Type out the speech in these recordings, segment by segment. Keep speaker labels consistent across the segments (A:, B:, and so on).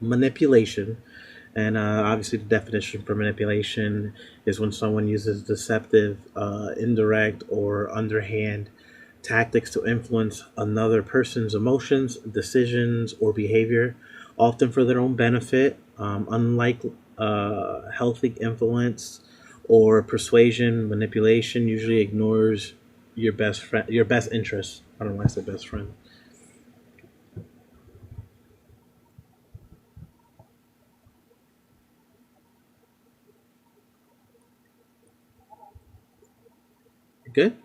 A: manipulation. And obviously, the definition for manipulation is when someone uses deceptive, indirect, or underhand tactics to influence another person's emotions, decisions, or behavior, often for their own benefit. Unlike healthy influence or persuasion, manipulation usually ignores your best interest. I don't know why I said best friend. Good.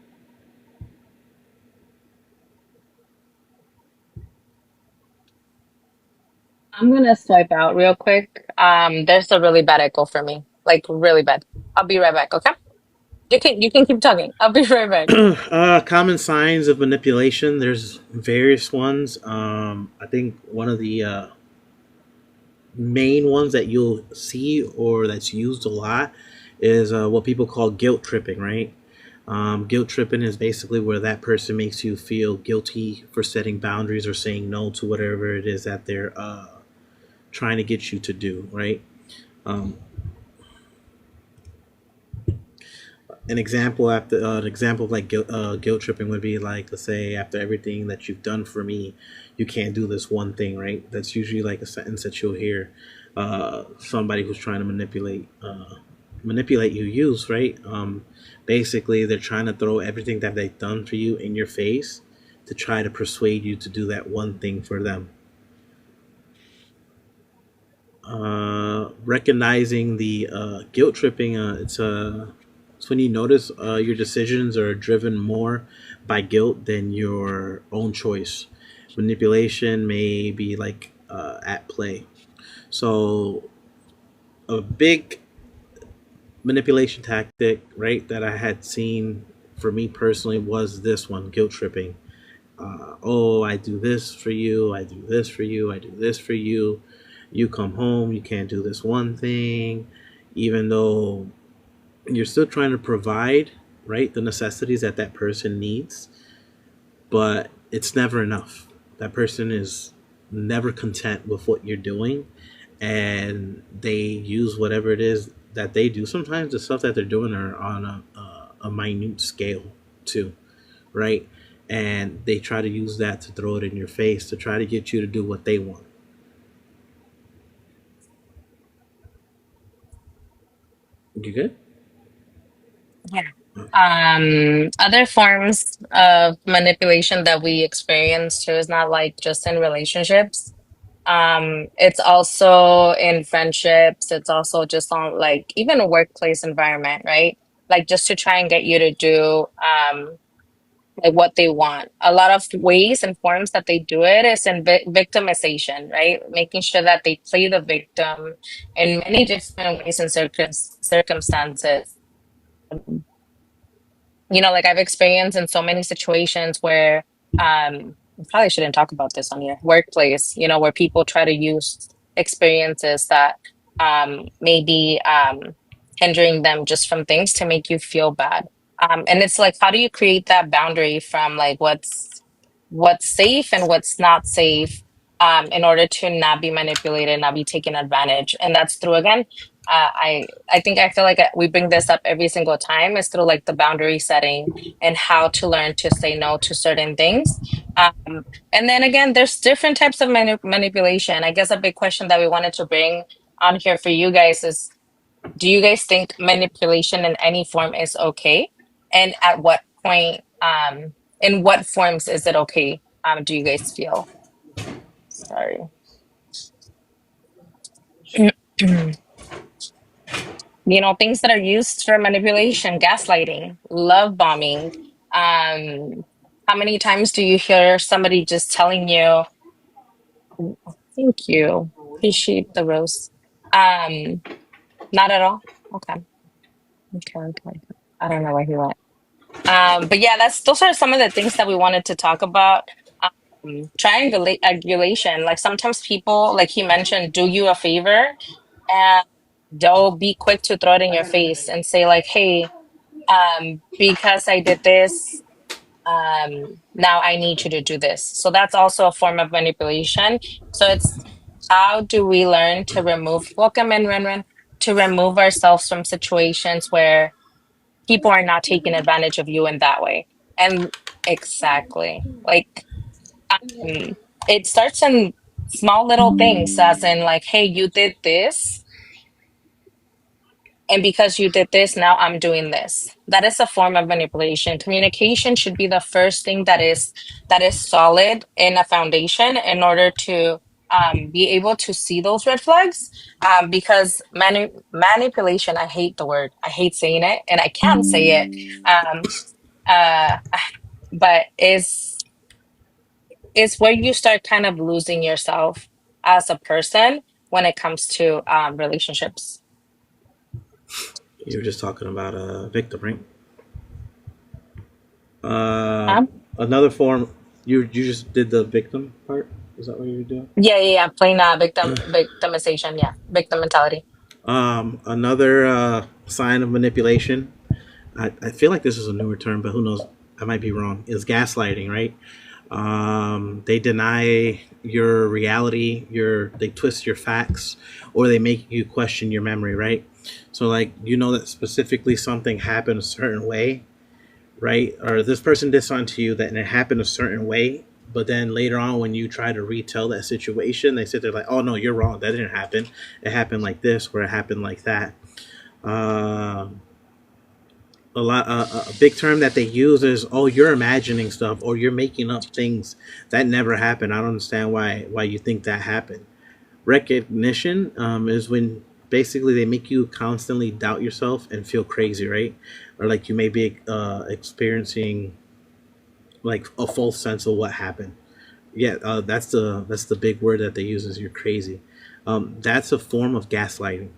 B: I'm gonna swipe out real quick. There's a really bad echo for me, like really bad. I'll be right back, okay? You can keep talking. I'll be right back.
A: Common signs of manipulation. There's various ones. I think one of the main ones that you'll see or that's used a lot is what people call guilt tripping, right? Guilt tripping is basically where that person makes you feel guilty for setting boundaries or saying no to whatever it is that they're trying to get you to do, right? Um, an example of like guilt tripping would be like, let's say after everything that you've done for me, you can't do this one thing, right? That's usually like a sentence that you'll hear somebody who's trying to manipulate you use, right? Basically, they're trying to throw everything that they've done for you in your face to try to persuade you to do that one thing for them. Recognizing the guilt tripping, it's when you notice your decisions are driven more by guilt than your own choice. Manipulation may be like at play. So a big manipulation tactic, right, that I had seen for me personally was this one, guilt tripping. Oh, I do this for you, I do this for you, I do this for you. You come home, you can't do this one thing, even though you're still trying to provide, right, the necessities that that person needs, but it's never enough. That person is never content with what you're doing, and they use whatever it is that they do. Sometimes the stuff that they're doing are on a minute scale too, right? And they try to use that to throw it in your face to try to get you to do what they want. You good?
B: Yeah. Other forms of manipulation that we experience too is not like just in relationships. It's also in friendships. It's also just on like even a workplace environment, right? Like just to try and get you to do like what they want. A lot of ways and forms that they do it is in victimization, right? Making sure that they play the victim in many different ways and circumstances. Like I've experienced in so many situations where I probably shouldn't talk about this on your workplace, where people try to use experiences that maybe hindering them just from things to make you feel bad. And it's like, how do you create that boundary from like what's safe and what's not safe, in order to not be manipulated, not be taken advantage? And that's through again, I think I feel like we bring this up every single time is through like the boundary setting and how to learn to say no to certain things. And then again, there's different types of manipulation. I guess a big question that we wanted to bring on here for you guys is, do you guys think manipulation in any form is okay? And at what point, in what forms is it okay? Do you guys feel? Sorry. Things that are used for manipulation, gaslighting, love bombing. How many times do you hear somebody just telling you, thank you, appreciate the rose? Um, Not at all. Okay. Okay. Okay. I don't know where he went. But yeah, those are some of the things that we wanted to talk about. Triangulation. Like sometimes people, like he mentioned, do you a favor and they'll be quick to throw it in your face and say like, hey, because I did this, now I need you to do this. So that's also a form of manipulation. So it's How do we learn to remove, welcome in, Ren, to remove ourselves from situations where people are not taking advantage of you in that way? And exactly. Like, um, it starts in small little things, as in, like, hey, you did this, and because you did this, now I'm doing this. That is a form of manipulation. Communication should be the first thing that is solid in a foundation in order to be able to see those red flags. Because manipulation, I hate the word. I hate saying it, and I can't say it. Um, uh, but is where you start kind of losing yourself as a person when it comes to relationships.
A: You were just talking about a victim, right? Uh,
B: Um,
A: Another form. You just did the victim part. Is that what you were doing?
B: yeah. Plain victimization. Yeah, victim mentality.
A: Another sign of manipulation. I feel like this is a newer term, but who knows? I might be wrong. Is gaslighting, right? They deny your reality, they twist your facts, or they make you question your memory, right? So, like, you know that specifically something happened a certain way, right? Or this person did something to you that and it happened a certain way, but then later on when you try to retell that situation, they sit there like, "Oh no, you're wrong. That didn't happen. It happened like this, or it happened like that." Um, a big term that they use is, "Oh, you're imagining stuff, or you're making up things that never happened. I don't understand why you think that happened." Recognition is when basically they make you constantly doubt yourself and feel crazy, right? Or like you may be experiencing like a false sense of what happened. Yeah, that's the big word that they use is you're crazy. That's a form of gaslighting.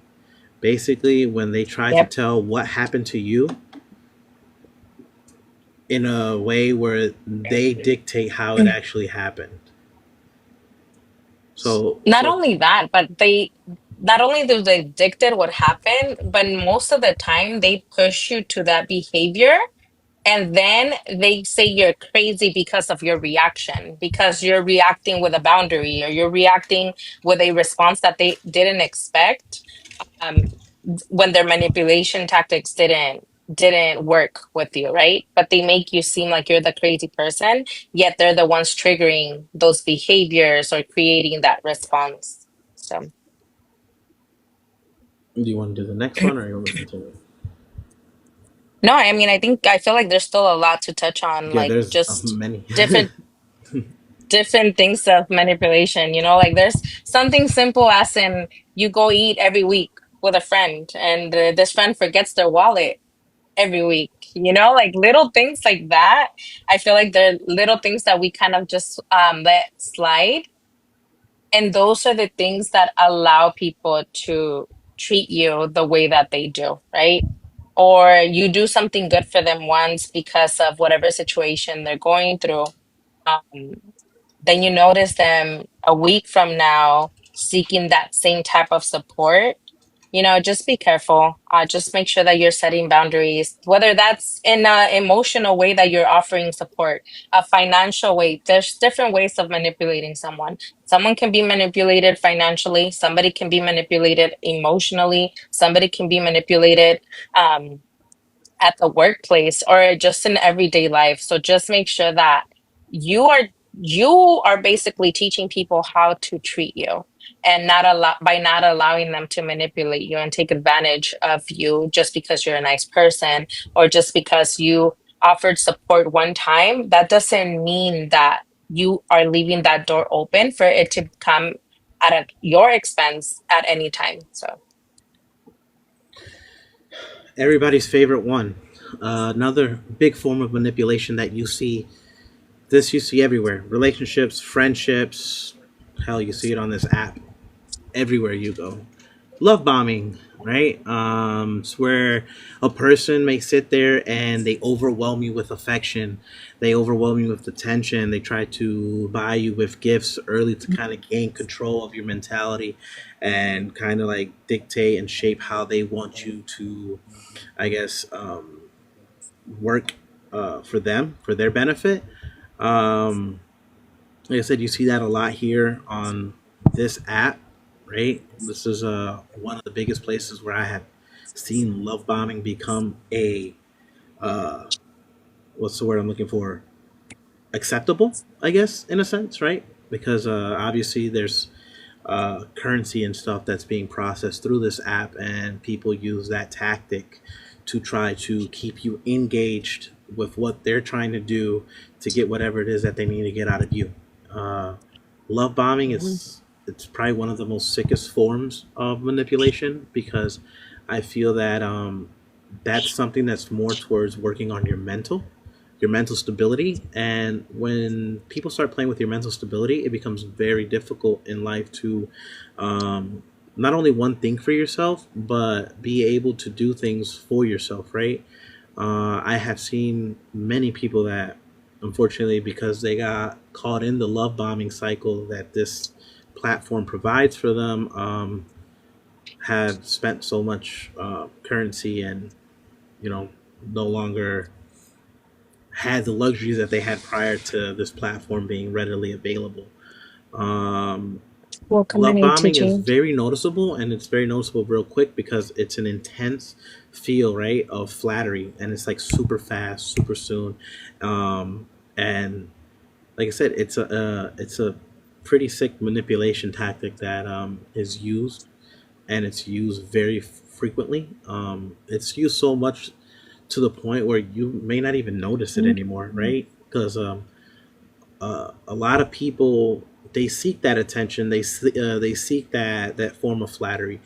A: Basically, when they try to
B: Yep.
A: tell what happened to you in a way where they dictate how it actually happened. So,
B: Not
A: so
B: only that, but they not only do they dictate what happened, but most of the time they push you to that behavior. And then they say you're crazy because of your reaction, because you're reacting with a boundary or you're reacting with a response that they didn't expect. Um, when their manipulation tactics didn't work with you, right? But they make you seem like you're the crazy person, yet they're the ones triggering those behaviors or creating that response. So,
A: do you want to do the next one, or you want me to continue?
B: no, I mean, I feel like there's still a lot to touch on,
A: Yeah,
B: like
A: there's
B: just
A: many.
B: different things of manipulation, like there's something simple as in you go eat every week with a friend and this friend forgets their wallet every week, like little things like that. I feel like they're little things that we kind of just let slide, and those are the things that allow people to treat you the way that they do, right? Or you do something good for them once because of whatever situation they're going through. um, then you notice them a week from now seeking that same type of support. Just be careful. Just make sure that you're setting boundaries, whether that's in an emotional way that you're offering support, a financial way. There's different ways of manipulating someone. Someone can be manipulated financially, somebody can be manipulated emotionally, somebody can be manipulated um, at the workplace or just in everyday life. So just make sure that you are you are basically teaching people how to treat you, and not allowing them to manipulate you and take advantage of you just because you're a nice person or just because you offered support one time. That doesn't mean that you are leaving that door open for it to come at your expense at any time. So,
A: Everybody's favorite one. Another big form of manipulation that you see. This you see everywhere. Relationships, friendships. Hell, you see it on this app. Everywhere you go. Love bombing, right? It's where a person may sit there and they overwhelm you with affection. They overwhelm you with attention. They try to buy you with gifts early to kind of gain control of your mentality and kind of like dictate and shape how they want you to, I guess, work for them, for their benefit. Um, like I said, you see that a lot here on. this app, right? This is one of the biggest places where I have seen love bombing become a uh, what's the word I'm looking for? Acceptable, I guess, in a sense, right? Because obviously there's currency and stuff that's being processed through this app, and people use that tactic to try to keep you engaged with what they're trying to do to get whatever it is that they need to get out of you. Uh, Love bombing
B: Mhm.
A: is it's probably one of the most sickest forms of manipulation because I feel that that's something that's more towards working on your mental stability. And when people start playing with your mental stability, it becomes very difficult in life to um, not only one thing for yourself, but be able to do things for yourself, right? I have seen many people that, unfortunately, because they got caught in the love bombing cycle that this platform provides for them, have spent so much currency and, you know, no longer had the luxuries that they had prior to this platform being readily available. Um,
B: Will come in
A: Love
B: age to
A: bombing is
B: change.
A: very noticeable, and it's very noticeable real quick because it's an intense feel, right, of flattery, and it's like super fast, super soon. And like I said, it's a pretty sick manipulation tactic that is used, and it's used very frequently. It's used so much to the point where you may not even notice it anymore,
B: Mhm.
A: right? Because a lot of people, they seek that attention, they seek that form of flattery,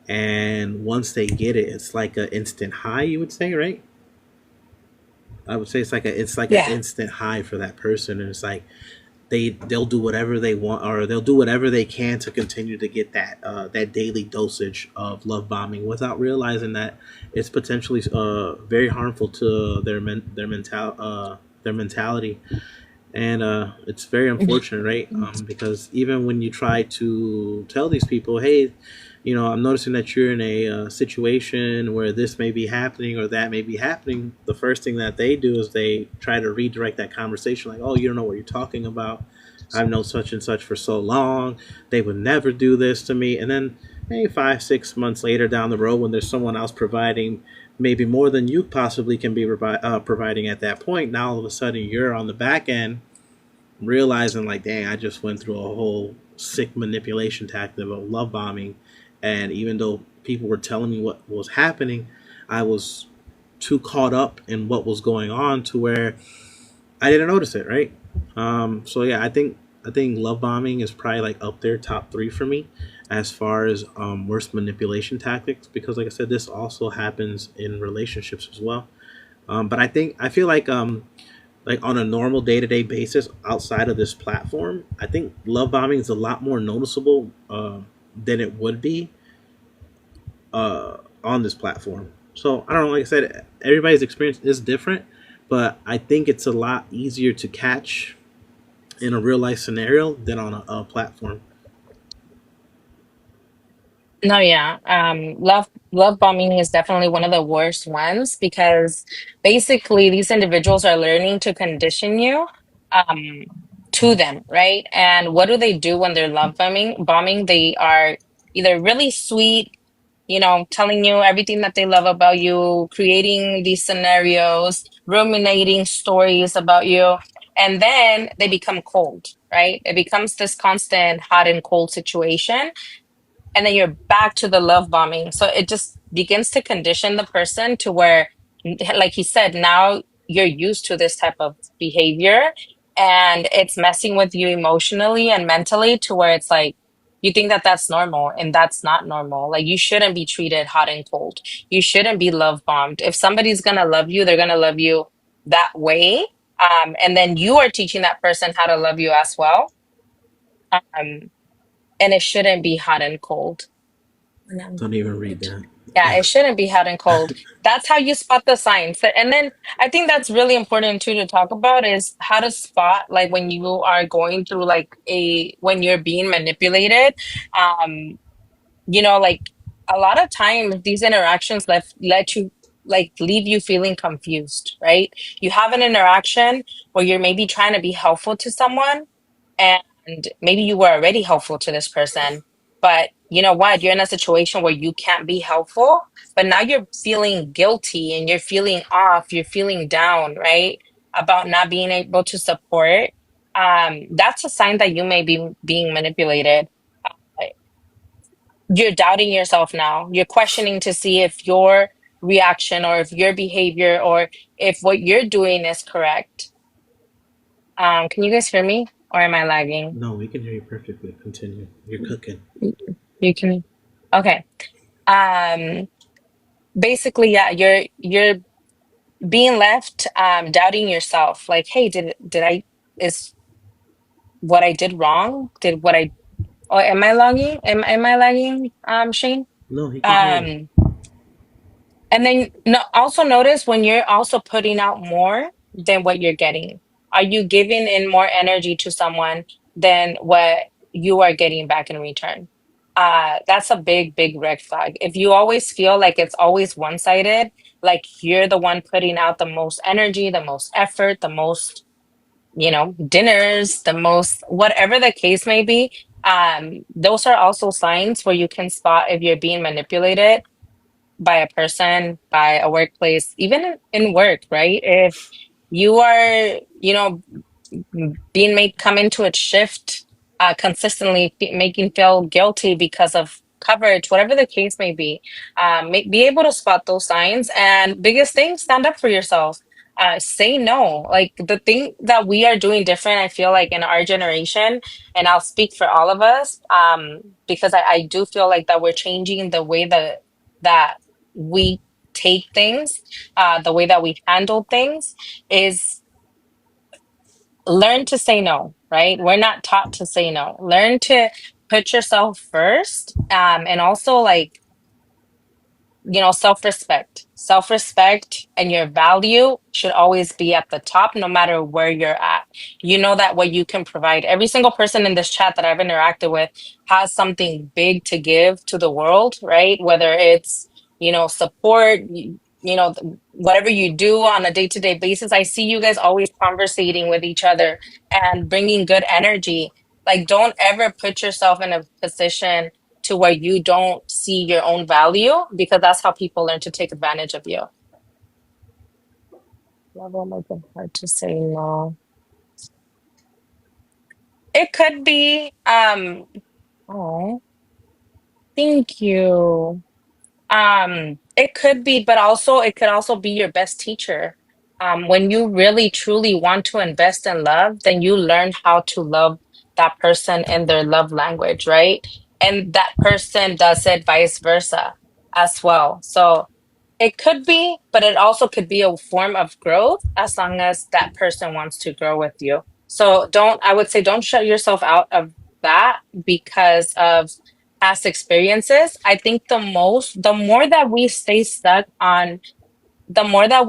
A: and once they get it, it's like an instant high. You would say, right? I would say it's like an
B: Yeah.
A: instant high for that person, and it's like they'll do whatever they want, or they'll do whatever they can to continue to get that daily dosage of love bombing without realizing that it's potentially very harmful to their mentality. And it's very unfortunate, right? Because even when you try to tell these people, hey, I'm noticing that you're in a situation where this may be happening or that may be happening, the first thing that they do is they try to redirect that conversation, like, oh, you don't know what you're talking about. I've known such and such for so long. They would never do this to me. And then maybe 5, 6 months later down the road, when there's someone else providing maybe more than you possibly can be providing at that point, now all of a sudden you're on the back end realizing, like, dang, I just went through a whole sick manipulation tactic of love bombing, and even though people were telling me what was happening, I was too caught up in what was going on to where I didn't notice it, right? So yeah, I think love bombing is probably like up there top three for me as far as worst manipulation tactics, because like I said, this also happens in relationships as well. But I feel like on a normal day to day basis outside of this platform, I think love bombing is a lot more noticeable than it would be on this platform. So I don't know. Like I said, everybody's experience is different, but I think it's a lot easier to catch in a real life scenario than on a platform.
B: No, yeah. Love bombing is definitely one of the worst ones because basically these individuals are learning to condition you um to them, right? And what do they do when they're love bombing? They are either really sweet, telling you everything that they love about you, creating these scenarios, ruminating stories about you, and then they become cold, right? It becomes this constant hot and cold situation, and then you're back to the love bombing. So it just begins to condition the person to where, like he said, now you're used to this type of behavior, and it's messing with you emotionally and mentally to where it's like you think that that's normal, and that's not normal. Like, you shouldn't be treated hot and cold. You shouldn't be love bombed. If somebody's gonna love you, they're gonna love you that way. And then you are teaching that person how to love you as well. Um, and it shouldn't be hot and cold. No.
A: Don't even read that.
B: Yeah, it shouldn't be hot and cold. That's how you spot the signs. And then I think that's really important too to talk about is how to spot, like, when you are going through like when you're being manipulated. Um, like, a lot of times these interactions let you, like, leave you feeling confused, right? You have an interaction where you're maybe trying to be helpful to someone, and maybe you were already helpful to this person, but you know what? You're in a situation where you can't be helpful, but now you're feeling guilty and you're feeling off, you're feeling down, right? About not being able to support. That's a sign that you may be being manipulated. You're doubting yourself now. You're questioning to see if your reaction or if your behavior or if what you're doing is correct. Can you guys hear me or am I lagging?
A: No, we can hear you perfectly. Continue. You're cooking.
B: You can. Okay. Um, Basically, yeah, you're being left doubting yourself. Like, hey, did I is what I did wrong? Did what I oh am I lagging? Am I lagging, Shane?
A: No, he can hear you.
B: Um And then no, also notice when you're also putting out more than what you're getting. Are you giving in more energy to someone than what you are getting back in return? That's a big, big red flag. If you always feel like it's always one-sided, like you're the one putting out the most energy, the most effort, the most, dinners, the most, whatever the case may be, those are also signs where you can spot if you're being manipulated by a person, by a workplace, even in work, right? If you are, being made come into a shift consistently, making feel guilty because of coverage, whatever the case may be, be able to spot those signs. And biggest thing, stand up for yourself. Say no. Like the thing that we are doing different, I feel like in our generation, and I'll speak for all of us, because I do feel like that we're changing the way that we take things, the way that we handle things is learn to say no, right? We're not taught to say no. Learn to put yourself first. And also like self-respect and your value should always be at the top no matter where you're at. You know that what you can provide, every single person in this chat that I've interacted with has something big to give to the world, right? Whether it's support, whatever you do on a day-to-day basis. I see you guys always conversating with each other and bringing good energy. Like, don't ever put yourself in a position to where you don't see your own value, because that's how people learn to take advantage of you. Level might be hard to say no. It could be. Oh, thank you. It could be, but also it could also be your best teacher. When you really truly want to invest in love, then you learn how to love that person in their love language, right? And that person does it vice versa as well. So it could be, but it also could be a form of growth as long as that person wants to grow with you. So I would say don't shut yourself out of that because of past experiences. I think the more that we stay stuck on, the more that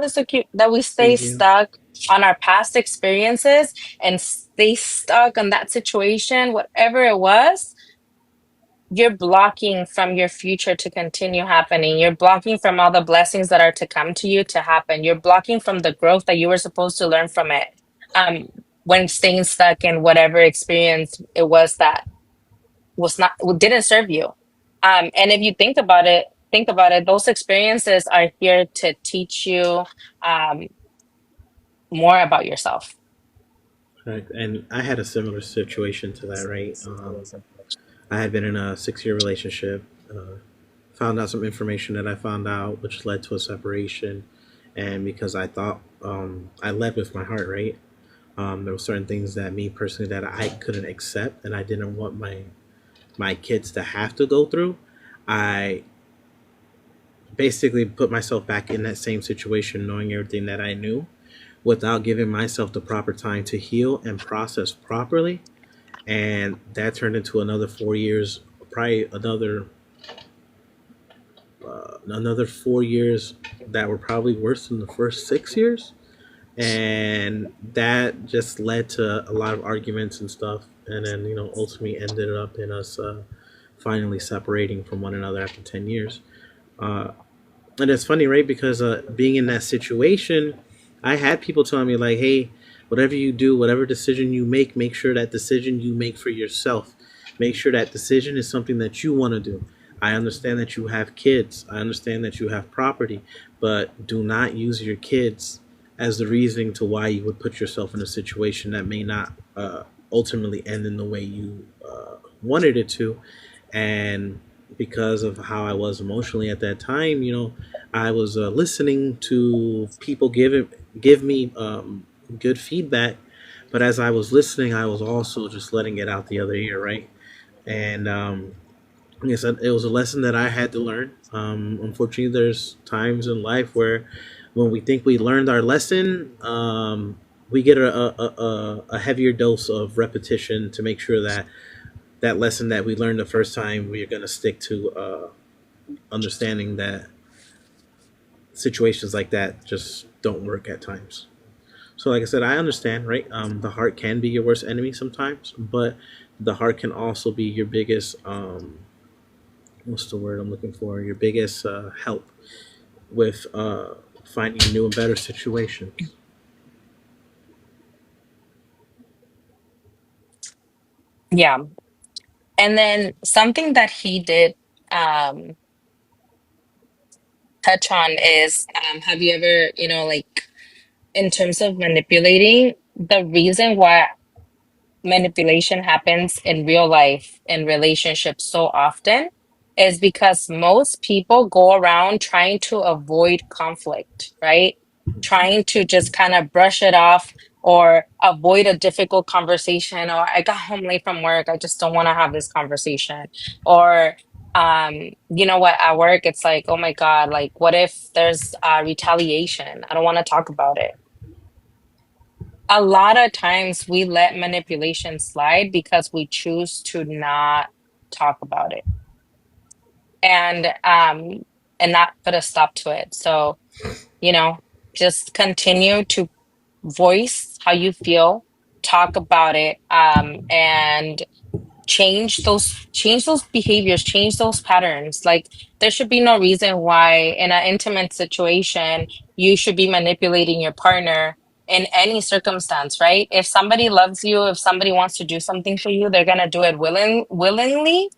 B: that's so cute, that we stay
A: Thank you.
B: stuck on our past experiences and stay stuck on that situation, whatever it was, you're blocking from your future to continue happening. You're blocking from all the blessings that are to come to you to happen. You're blocking from the growth that you were supposed to learn from it. Um, when staying stuck in whatever experience it was that didn't serve you. And if you think about it, those experiences are here to teach you um, more about yourself.
A: Correct. And I had a similar situation to that, right? I had been in a 6 year relationship, found out some information that I found out, which led to a separation. And because I thought I led with my heart, right? There were certain things that me personally that I couldn't accept, and I didn't want my kids to have to go through. I basically put myself back in that same situation, knowing everything that I knew, without giving myself the proper time to heal and process properly. And that turned into another 4 years, probably another 4 years that were probably worse than the first 6 years. And that just led to a lot of arguments and stuff. And then, ultimately ended up in us finally separating from one another after 10 years. Uh, and it's funny, right? Because being in that situation, I had people telling me, like, hey, whatever you do, whatever decision you make sure that decision you make for yourself. Make sure that decision is something that you want to do. I understand that you have kids. I understand that you have property, but do not use your kids as the reasoning to why you would put yourself in a situation that may not ultimately end in the way you wanted it to. And because of how I was emotionally at that time, I was listening to people give me good feedback, but as I was listening, I was also just letting it out the other ear, right? And like I said, it was a lesson that I had to learn. Unfortunately, there's times in life where when we think we learned our lesson, we get a heavier dose of repetition to make sure that that lesson that we learned the first time, we're going to stick to understanding that situations like that just don't work at times. So, like I said, I understand, right? The heart can be your worst enemy sometimes, but the heart can also be your biggest, what's the word I'm looking for? Your biggest help with finding new and better situations.
B: Yeah. And then something that he did um, touch on is have you ever, like in terms of manipulating, the reason why manipulation happens in real life in relationships so often is because most people go around trying to avoid conflict, right? Trying to just kind of brush it off or avoid a difficult conversation, or I got home late from work, I just don't want to have this conversation. Or you know what, at work it's like, oh my God, like what if there's retaliation? I don't want to talk about it. A lot of times we let manipulation slide because we choose to not talk about it and not put a stop to it. So, you know, just continue to voice how you feel, talk about it, and change those behaviors, change those patterns. Like there should be no reason why in an intimate situation you should be manipulating your partner in any circumstance, right? If somebody loves you, if somebody wants to do something for you, they're going to do it willingly,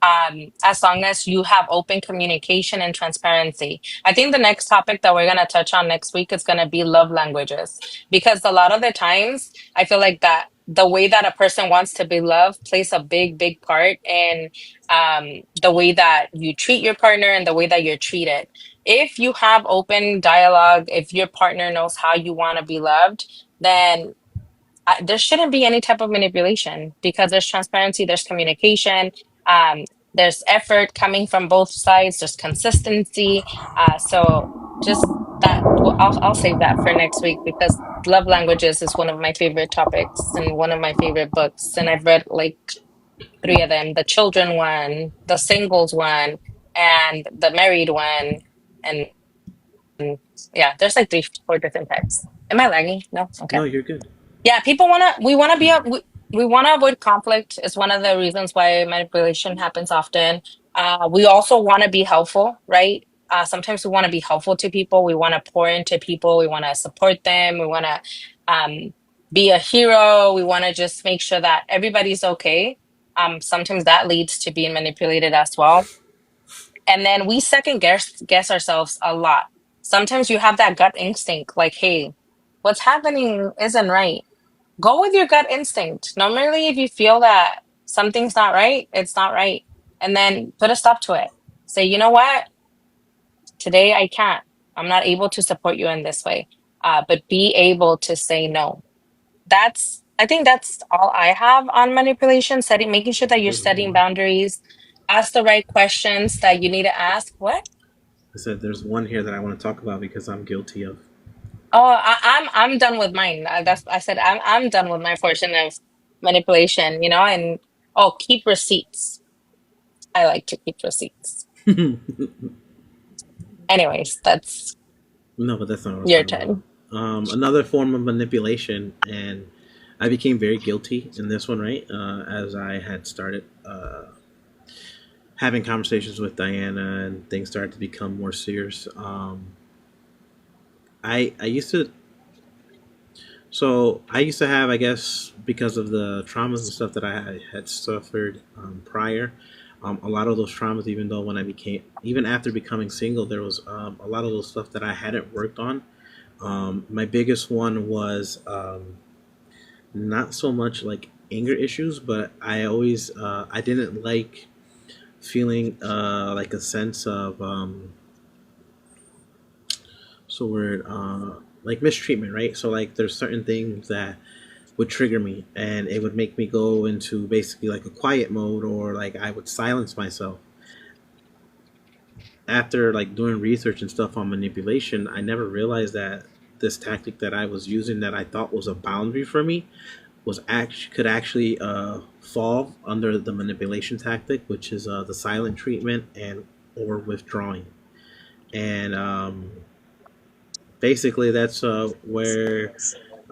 B: as long as you have open communication and transparency. I think the next topic that we're going to touch on next week is going to be love languages, because a lot of the times I feel like that the way that a person wants to be loved plays a big, big part in the way that you treat your partner and the way that you're treated. If you have open dialogue, if your partner knows how you want to be loved, then there shouldn't be any type of manipulation because there's transparency, there's communication, um, there's effort coming from both sides, there's consistency. So just that, well, I'll save that for next week because love languages is one of my favorite topics and one of my favorite books, and I've read like three of them: the children one, the singles one, and the married one. And yeah, there's like three, four different types. Am I lagging? No, okay.
A: No, you're good.
B: Yeah, people we want to we want to avoid conflict is one of the reasons why manipulation happens often. We also want to be helpful, right? Sometimes we want to be helpful to people. We want to pour into people. We want to support them. We want to be a hero. We want to just make sure that everybody's okay. Sometimes that leads to being manipulated as well. And then we second guess ourselves a lot. Sometimes you have that gut instinct, like, hey, what's happening isn't right. Go with your gut instinct. Normally, if you feel that something's not right, it's not right. And then put a stop to it. Say, you know what? Today I can't. I'm not able to support you in this way. But be able to say no. I think that's all I have on manipulation, making sure that you're
A: There's
B: setting
A: one.
B: boundaries, ask the right questions that you need to ask. What?
A: I said there's one here that I want to talk about because I'm guilty of.
B: Oh, I'm done with mine. I said I'm done with my portion of manipulation, and oh, keep receipts. I like to keep receipts. Anyways, that's
A: No, but that's not what I was
B: your
A: talking about.
B: turn.
A: Another form of manipulation, and I became very guilty in this one, right? As I had started having conversations with Diana and things started to become more serious. I used to So I used to have, I guess, because of the traumas and stuff that I had suffered prior, a lot of those traumas. Even though when I became, even after becoming single, there was a lot of those stuff that I hadn't worked on. My biggest one was not so much like anger issues, but I didn't like feeling like a sense of so word like mistreatment, right? So like there's certain things that would trigger me and it would make me go into basically like a quiet mode, or like I would silence myself. After like doing research and stuff on manipulation, I never realized that this tactic that I was using that I thought was a boundary for me was actually could actually fall under the manipulation tactic, which is the silent treatment and or withdrawing. And basically, that's where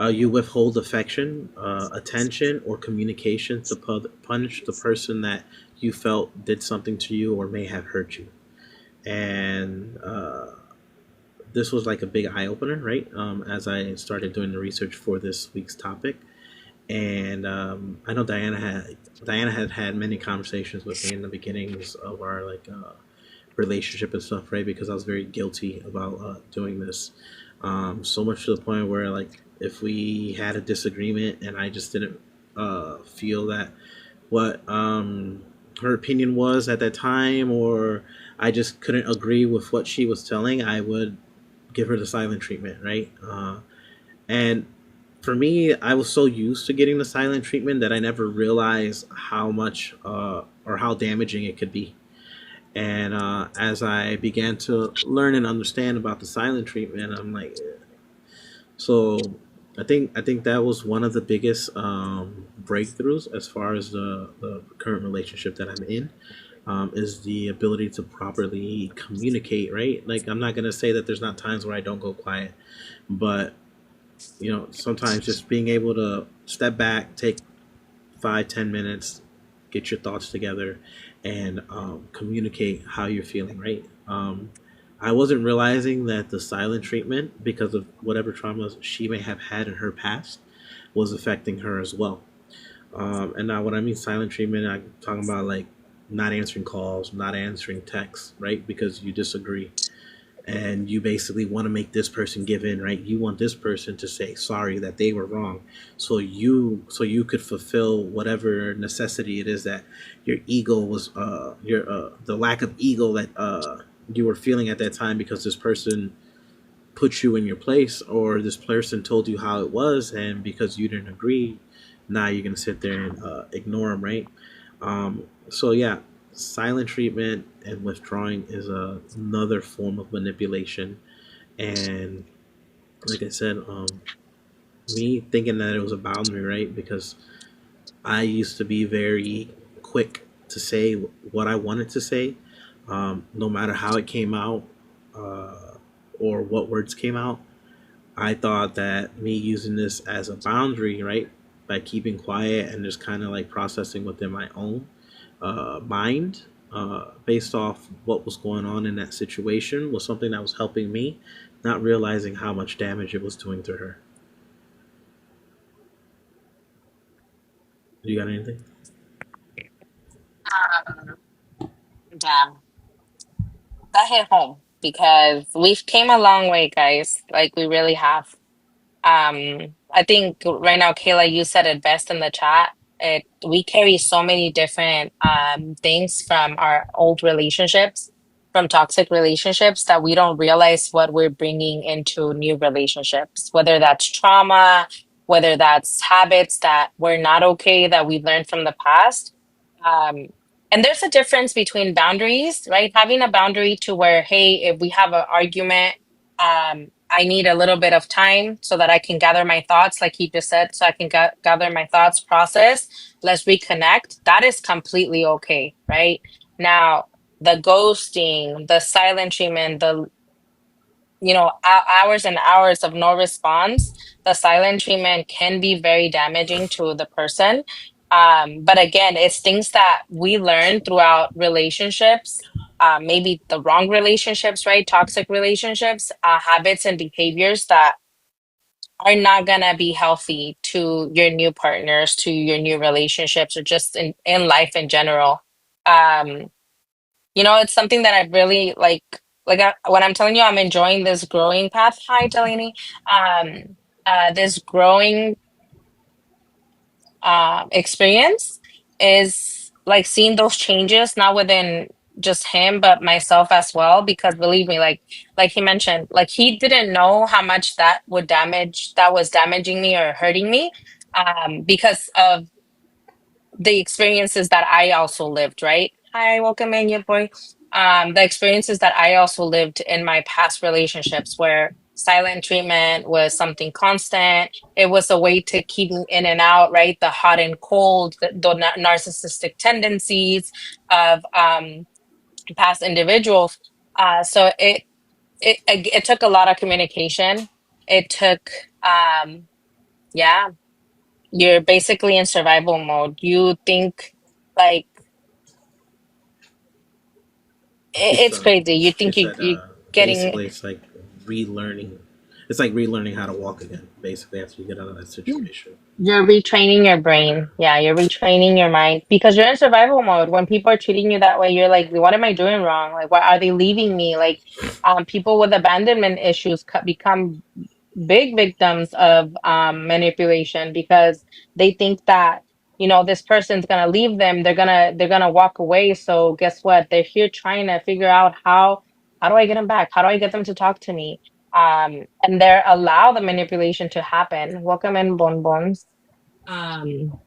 A: you withhold affection, attention, or communication to punish the person that you felt did something to you or may have hurt you. And this was like a big eye opener, right? As I started doing the research for this week's topic, and I know Diana had many conversations with me in the beginnings of our relationship and stuff, right? Because I was very guilty about doing this, so much to the point where like if we had a disagreement and I just didn't feel that what her opinion was at that time, or I just couldn't agree with what she was telling, I would give her the silent treatment, right? And for me, I was so used to getting the silent treatment that I never realized how much or how damaging it could be. And as I began to learn and understand about the silent treatment, I'm like, so I think that was one of the biggest breakthroughs as far as the current relationship that I'm in. Is the ability to properly communicate, right? Like, I'm not gonna say that there's not times where I don't go quiet, but sometimes just being able to step back, take 5-10 minutes, get your thoughts together, and communicate how you're feeling. Right. I wasn't realizing that the silent treatment, because of whatever traumas she may have had in her past, was affecting her as well. And now, when I mean silent treatment, I'm talking about like not answering calls, not answering texts, right? Because you disagree and you basically want to make this person give in, right? You want this person to say sorry that they were wrong, so you could fulfill whatever necessity it is that your ego was your the lack of ego that you were feeling at that time, because this person put you in your place, or this person told you how it was, and because you didn't agree, now you're gonna sit there and ignore them, right? So yeah, silent treatment and withdrawing is another form of manipulation. And like I said, me thinking that it was a boundary, right? Because I used to be very quick to say what I wanted to say, no matter how it came out uh, or what words came out. I thought that me using this as a boundary, right, by keeping quiet and just kind of like processing within my own mind, based off what was going on in that situation, was something that was helping me, not realizing how much damage it was doing to her. You got anything?
B: Um, Damn, that hit home because we've came a long way, guys. Like we really have. I think right now, Kayla, you said it best in the chat. We carry so many different things from our old relationships, from toxic relationships, that we don't realize what we're bringing into new relationships, whether that's trauma, whether that's habits that were not okay that we learned from the past. Um, and there's a difference between boundaries, right? Having a boundary to where, hey, if we have an argument, I need a little bit of time so that I can gather my thoughts, like he just said, so I can gather my thoughts, process. Let's reconnect. That is completely okay, right? Now, the ghosting, the silent treatment, the hours and hours of no response, the silent treatment can be very damaging to the person. But again, it's things that we learn throughout relationships, maybe the wrong relationships, right? Toxic relationships, habits and behaviors that are not gonna be healthy to your new partners, to your new relationships, or just in life in general. Um, it's something that I really like. When I'm telling you, I'm enjoying this growing path. Hi, Delaney. This growing experience is like seeing those changes, not within just him, but myself as well. Because believe me, like he mentioned, like he didn't know how much that was damaging me or hurting me, because of the experiences that I also lived, right? Hi, welcome in, your boy. The experiences that I also lived in my past relationships where silent treatment was something constant. It was a way to keep me in and out, right? The hot and cold, the narcissistic tendencies of past individuals. So it took a lot of communication. It took, yeah, you're basically in survival mode. You think like
A: It's
B: it's crazy. You think
A: it's that
B: you getting
A: basically it's like relearning. It's like relearning how to walk again. Basically, after you get out of that situation.
B: you're retraining your brain. Yeah, you're retraining your mind because you're in survival mode. When people are treating you that way, you're like, what am I doing wrong? Like, why are they leaving me? Like, people with abandonment issues become big victims of manipulation because they think that this person's gonna leave them. They're gonna walk away. So guess what? They're here trying to figure out how do I get them back? How do I get them to talk to me? And they allow the manipulation to happen. Welcome in, bonbons. Um,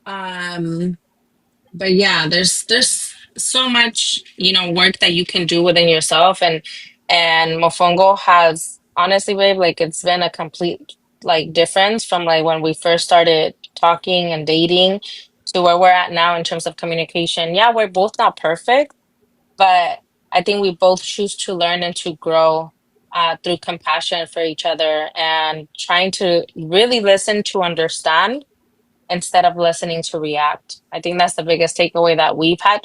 B: um, but yeah, there's so much, work that you can do within yourself, and Mofongo has honestly, babe, like it's been a complete like difference from like when we first started talking and dating to where we're at now in terms of communication. Yeah, we're both not perfect, but I think we both choose to learn and to grow through compassion for each other and trying to really listen to understand instead of listening to react. I think that's the biggest takeaway that we've had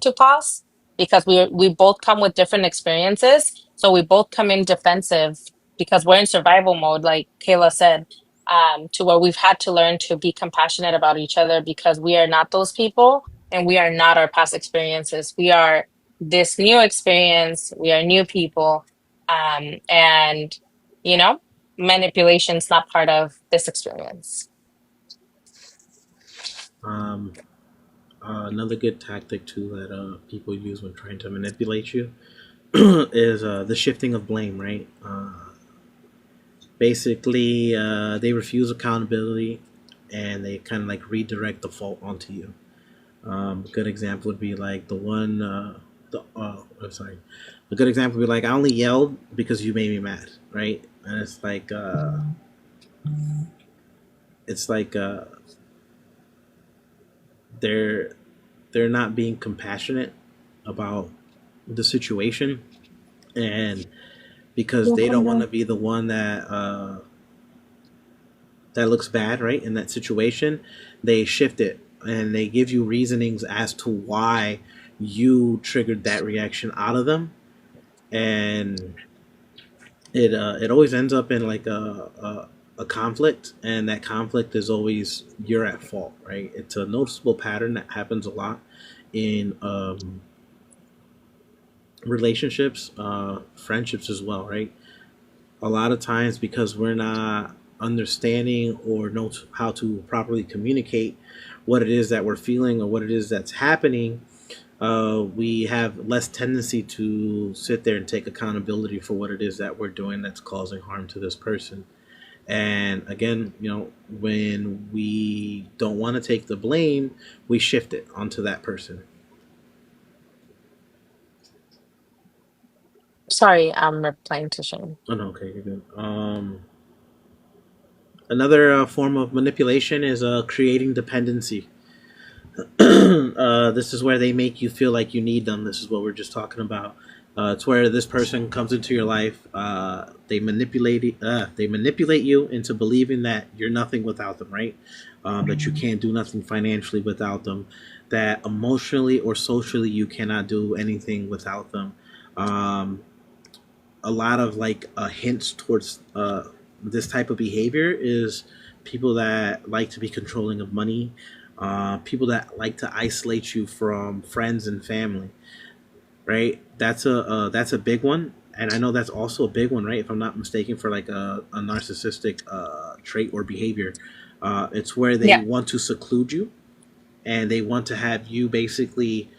B: to pause because we both come with different experiences. So we both come in defensive because we're in survival mode, like Kayla said, to where we've had to learn to be compassionate about each other because we are not those people and we are not our past experiences. We are this new experience, we are new people. And you know, manipulation's not part of this experience.
A: Um, Another good tactic too that people use when trying to manipulate you is the shifting of blame. Right. Basically, they refuse accountability and they kind of like redirect the fault onto you. A good example would be like the one. I'm sorry. A good example would be like I only yelled because you made me mad, right? And it's like they're they're not being compassionate about the situation, and because they don't want to be the one that looks bad, right, in that situation, they shift it and they give you reasonings as to why you triggered that reaction out of them, and it always ends up in like a conflict, and that conflict is always you're at fault, right? It's a noticeable pattern that happens a lot in relationships, friendships as well, right? A lot of times because we're not understanding or know how to properly communicate what it is that we're feeling or what it is that's happening, we have less tendency to sit there and take accountability for what it is that we're doing that's causing harm to this person. And again, when we don't want to take the blame, we shift it onto that person.
B: Sorry, I'm replying to Shane.
A: Oh no, okay, you're good. Another form of manipulation is creating dependency. This is where they make you feel like you need them. This is what we're just talking about. It's where this person comes into your life. They manipulate you into believing that you're nothing without them, right? That you can't do nothing financially without them. That emotionally or socially you cannot do anything without them. Um, a lot of like hints towards this type of behavior is people that like to be controlling of money, people that like to isolate you from friends and family, right? That's a big one, and I know that's also a big one, right? If I'm not mistaken, for like a narcissistic trait or behavior, it's where they
B: Yeah.
A: want to seclude you and they want to have you basically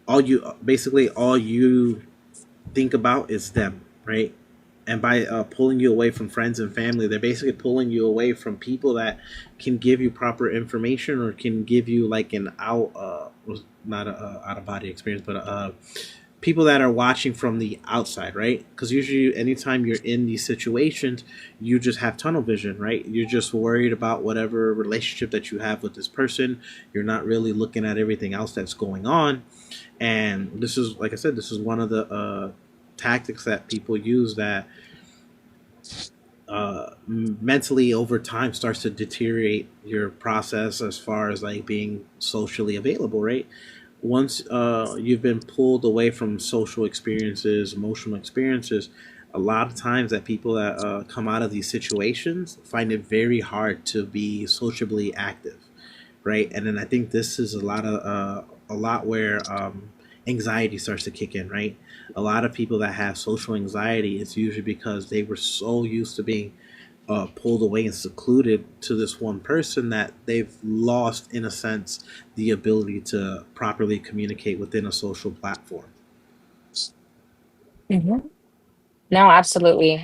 A: all you think about is them, right? And by pulling you away from friends and family, they're basically pulling you away from people that can give you proper information or can give you like an not a out of body experience, but people that are watching from the outside, right? Because usually, anytime you're in these situations, you just have tunnel vision, right? You're just worried about whatever relationship that you have with this person. You're not really looking at everything else that's going on. And this is, like I said, this is one of the tactics that people use that mentally over time starts to deteriorate your process as far as like being socially available, right? Once you've been pulled away from social experiences, emotional experiences, a lot of times that people that come out of these situations find it very hard to be sociably active, right? And then I think this is a lot where anxiety starts to kick in, right? A lot of people that have social anxiety, it's usually because they were so used to being pulled away and secluded to this one person that they've lost, in a sense, the ability to properly communicate within a social platform.
B: Hmm. No, absolutely.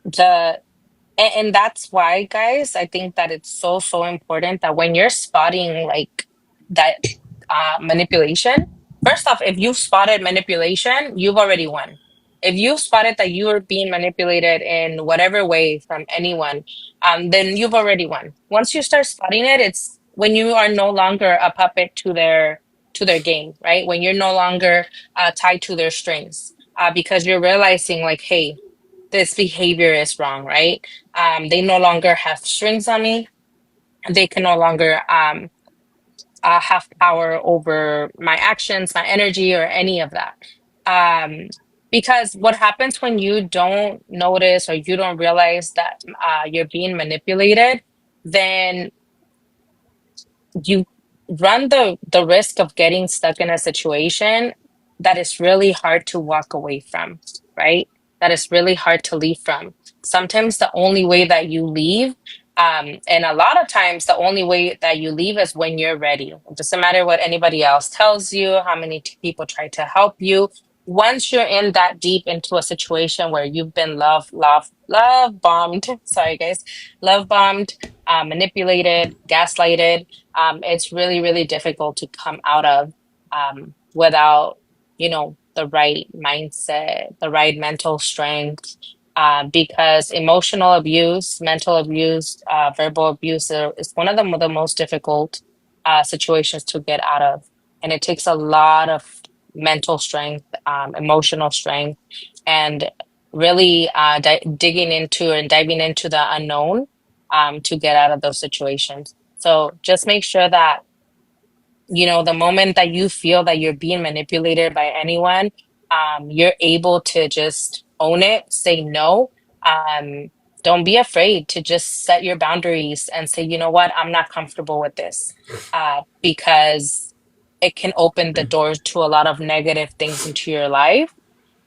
B: The and that's why, guys, I think that it's so, so important that when you're spotting like that manipulation, first off, if you've spotted manipulation, you've already won. If you've spotted that you are being manipulated in whatever way from anyone, then you've already won. Once you start spotting it, it's when you are no longer a puppet to their game, right? When you're no longer tied to their strings, because you're realizing like, hey, this behavior is wrong, right? They no longer have strings on me. They can no longer have power over my actions, my energy, or any of that. Um, because what happens when you don't notice or you don't realize that you're being manipulated, then you run the risk of getting stuck in a situation that is really hard to walk away from, right? That is really hard to leave from. Sometimes the only way that you leave, and a lot of times the only way that you leave is when you're ready. It doesn't matter what anybody else tells you, how many people try to help you. Once you're in that deep into a situation where you've been love bombed, sorry guys, love bombed, manipulated, gaslighted, it's really, really difficult to come out of without, the right mindset, the right mental strength. Because emotional abuse, mental abuse, verbal abuse is one of the most difficult situations to get out of. And it takes a lot of mental strength, emotional strength, and really digging into and diving into the unknown to get out of those situations. So just make sure that, the moment that you feel that you're being manipulated by anyone, you're able to just own it, say no. Um, don't be afraid to just set your boundaries and say, you know what, I'm not comfortable with this, because it can open the doors to a lot of negative things into your life,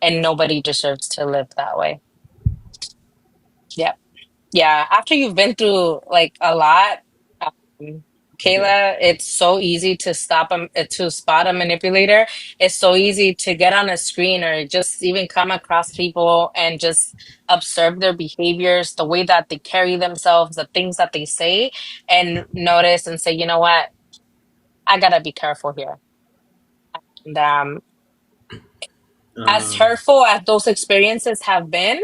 B: and nobody deserves to live that way. Yeah. Yeah, after you've been through like a lot, um,
A: Yeah.
B: Kayla, it's so easy to to spot a manipulator. It's so easy to get on a screen or just even come across people and just observe their behaviors, the way that they carry themselves, the things that they say, and notice and say, you know what, I gotta be careful here. And as
A: Um,
B: hurtful as those experiences have been,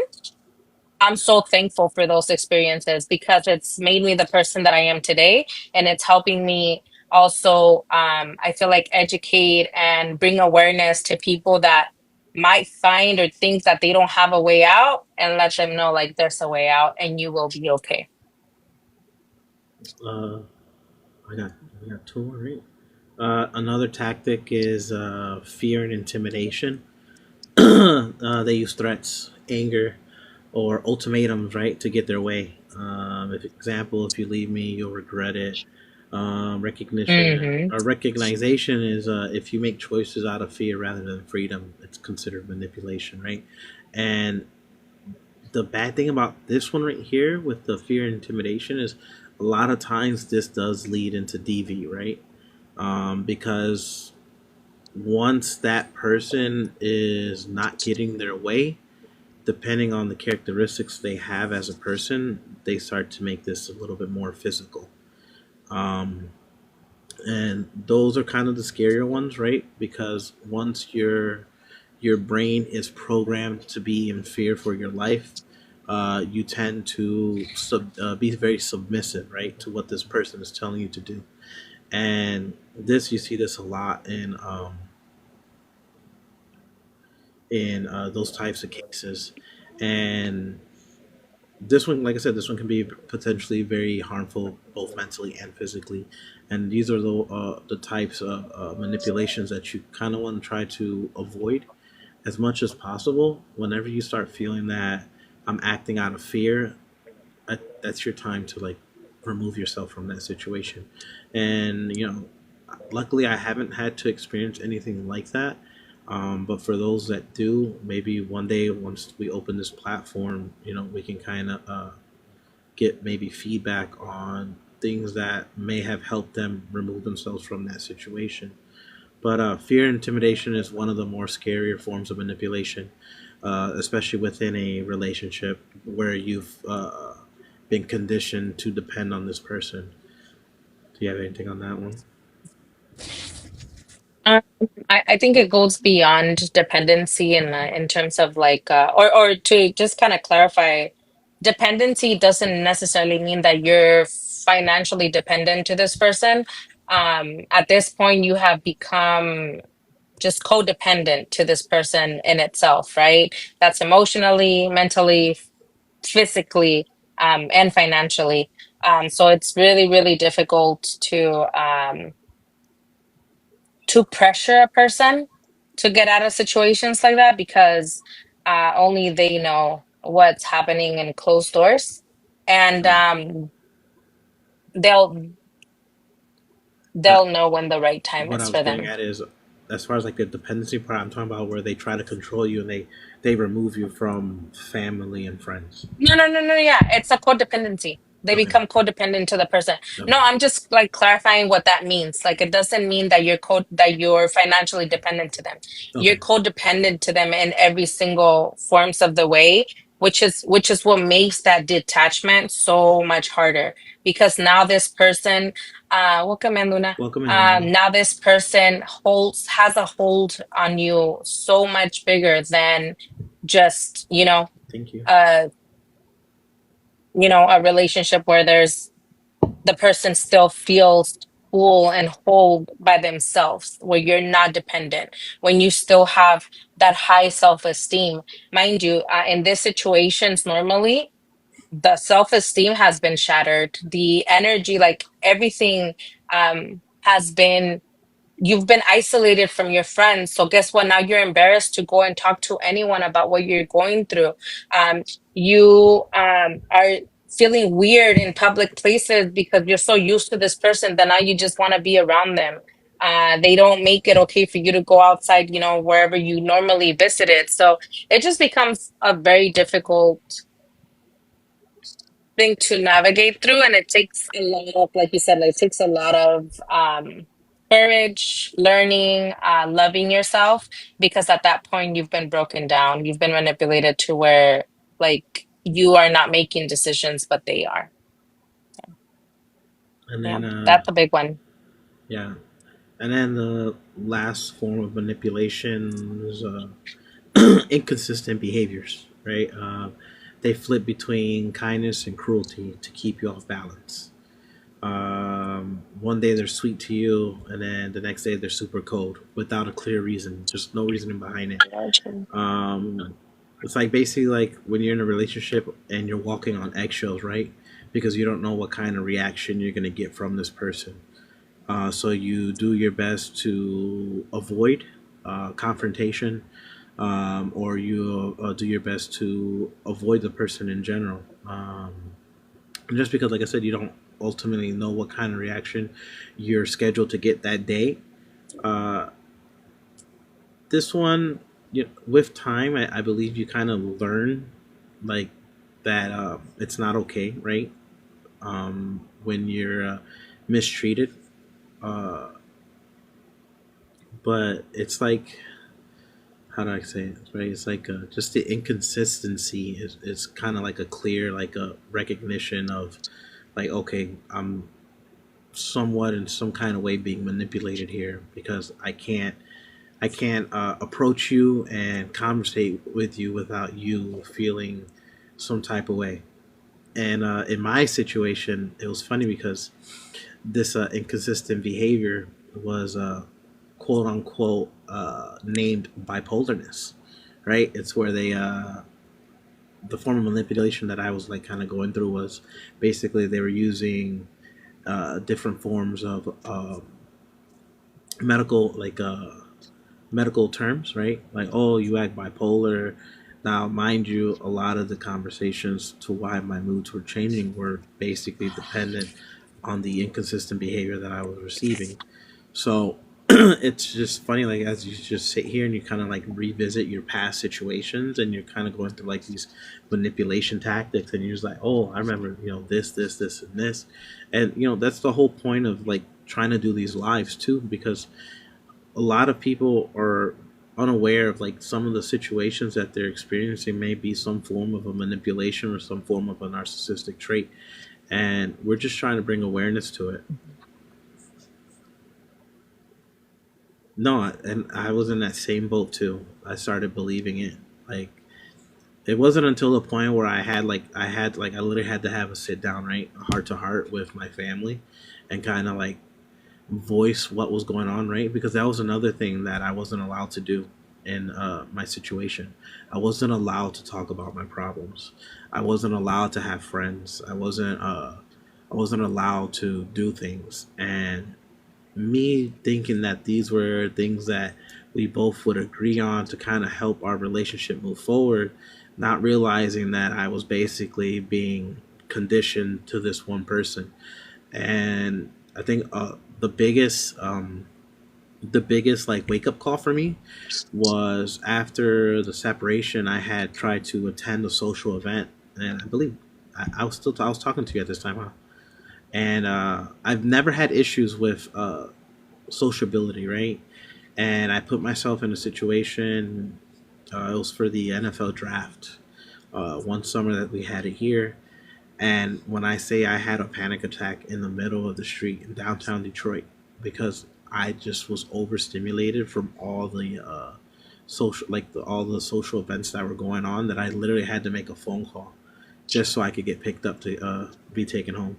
B: I'm so thankful for those experiences because it's made me the person that I am today. And it's helping me also, I feel like, educate and bring awareness to people that might find or think that they don't have a way out, and let them know like there's a way out and you will be okay.
A: uh, I got I got two more, right? Another tactic is fear and intimidation. They use threats, anger, or ultimatums, right, to get their way. If example, if you leave me, you'll regret it. Recognition
B: Mm-hmm.
A: or recognition is if you make choices out of fear rather than freedom, it's considered manipulation, right? And the bad thing about this one right here with the fear and intimidation is a lot of times this does lead into DV, right? Because once that person is not getting their way, depending on the characteristics they have as a person, they start to make this a little bit more physical. Um, and those are kind of the scarier ones, right? Because once your brain is programmed to be in fear for your life, you tend to be very submissive, right, to what this person is telling you to do. And this you see this a lot in those types of cases. And this one, like I said, this one can be potentially very harmful, both mentally and physically. And these are the types of manipulations that you kind of want to try to avoid as much as possible. Whenever you start feeling that I'm acting out of fear, that's your time to like remove yourself from that situation. And luckily I haven't had to experience anything like that. But for those that do, maybe one day once we open this platform, we can kind of get maybe feedback on things that may have helped them remove themselves from that situation. But fear and intimidation is one of the more scarier forms of manipulation, especially within a relationship where you've been conditioned to depend on this person. Do you have anything on that one?
B: Um, I think it goes beyond dependency in terms of like or to just kind of clarify, dependency doesn't necessarily mean that you're financially dependent to this person. At this point, you have become just codependent to this person in itself, right? That's emotionally, mentally, physically, and financially. So it's really, really difficult to pressure a person to get out of situations like that because only they know what's happening in closed doors, and
A: Right.
B: they'll
A: Uh,
B: they'll know when the right time
A: what I
B: is
A: was
B: for
A: getting
B: them.
A: at is, as far as like the dependency part, I'm talking about where they try to control you and they remove you from family and friends.
B: No, no, no, no. Yeah, it's a codependency. They
A: Okay.
B: become codependent to the person. No,
A: Okay.
B: I'm just like clarifying what that means. Like it doesn't mean that you're financially dependent to them. You're
A: Okay.
B: codependent to them in every single forms of the way, which is what makes that detachment so much harder. Because now this person, welcome in Luna.
A: Welcome in, Luna.
B: Now this person has a hold on you so much bigger than just
A: Thank you.
B: uh a relationship where there's the person still feels full and whole by themselves, where you're not dependent, when you still have that high self-esteem. Mind you, in these situations, normally the self-esteem has been shattered, the energy, like everything, has been you've been isolated from your friends. So guess what? Now you're embarrassed to go and talk to anyone about what you're going through. You are feeling weird in public places because you're so used to this person that now you just want to be around them. They don't make it okay for you to go outside, wherever you normally visited. So it just becomes a very difficult thing to navigate through, and it takes a lot of, like you said, like, it takes a lot of courage, learning, loving yourself, because at that point you've been broken down, you've been manipulated to where like you are not making decisions but they are.
A: And
B: Yeah,
A: then
B: that's a big one.
A: yeah, and then the last form of manipulation is inconsistent behaviors, right? They flip between kindness and cruelty to keep you off balance. One day they're sweet to you, and then the next day they're super cold without a clear reason, just no reasoning behind it. Um, it's like basically like when you're in a relationship and you're walking on eggshells, right? Because you don't know what kind of reaction you're gonna get from this person. So you do your best to avoid confrontation, or you do your best to avoid the person in general. Just because, like I said, you don't ultimately know what kind of reaction you're scheduled to get that day. Uh, this one, with time, I believe you kind of learn like that it's not okay, right? When you're mistreated. Uh, but it's like, how do I say it? Right? It's like just the inconsistency is kind of like a clear, like a recognition of, like, okay, I'm somewhat in some kind of way being manipulated here because I can't approach you and conversate with you without you feeling some type of way. And in my situation, it was funny because this inconsistent behavior was quote unquote named bipolarness, right? It's where the form of manipulation that I was like kind of going through was basically they were using different forms of medical medical terms, right? Like, oh, you act bipolar. Now, mind you, a lot of the conversations to why my moods were changing were basically dependent on the inconsistent behavior that I was receiving. So it's just funny, like as you just sit here and you kind of like revisit your past situations, and you're kind of going through like these manipulation tactics, and you're just like, oh, I remember, this, and this, and that's the whole point of like trying to do these lives too, because a lot of people are unaware of like some of the situations that they're experiencing may be some form of a manipulation or some form of a narcissistic trait, and we're just trying to bring awareness to it. No, and I was in that same boat too. I started believing it. Like, it wasn't until the point where I literally had to have a sit down, right, heart to heart with my family, and kind of like voice what was going on, right? Because that was another thing that I wasn't allowed to do in my situation. I wasn't allowed to talk about my problems. I wasn't allowed to have friends. I wasn't allowed to do things. And me thinking that these were things that we both would agree on to kind of help our relationship move forward, not realizing that I was basically being conditioned to this one person. And I think the biggest like wake up call for me was after the separation. I had tried to attend a social event, and I believe I was talking to you at this time, huh? And I've never had issues with sociability, right? And I put myself in a situation. It was for the NFL draft, one summer that we had it here. And when I say I had a panic attack in the middle of the street in downtown Detroit, because I just was overstimulated from all the all the social events that were going on, that I literally had to make a phone call just so I could get picked up to be taken home.